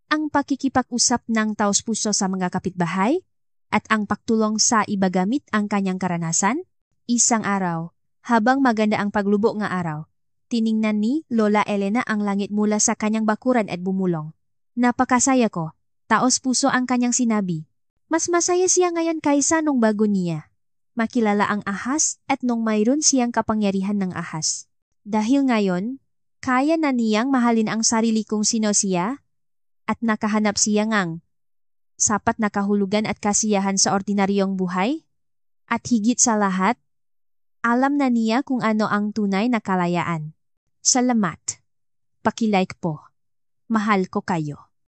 ang pakikipag-usap ng taos-puso sa mga kapitbahay, at ang pagtulong sa iba gamit ang kanyang karanasan. Isang araw, habang maganda ang paglubo ng araw, tiningnan ni Lola Elena ang langit mula sa kanyang bakuran at bumulong. Napakasaya ko, taos-puso ang kanyang sinabi. Mas masaya siya ngayon kaysa nung bago niya makilala ang ahas at nung mayroon siyang kapangyarihan ng ahas. Dahil ngayon, kaya na niyang mahalin ang sarili kung sino siya at nakahanap siya ngang sapat na kahulugan at kasiyahan sa ordinaryong buhay. At higit sa lahat, alam na niya kung ano ang tunay na kalayaan. Salamat. Pakilike po. Mahal ko kayo.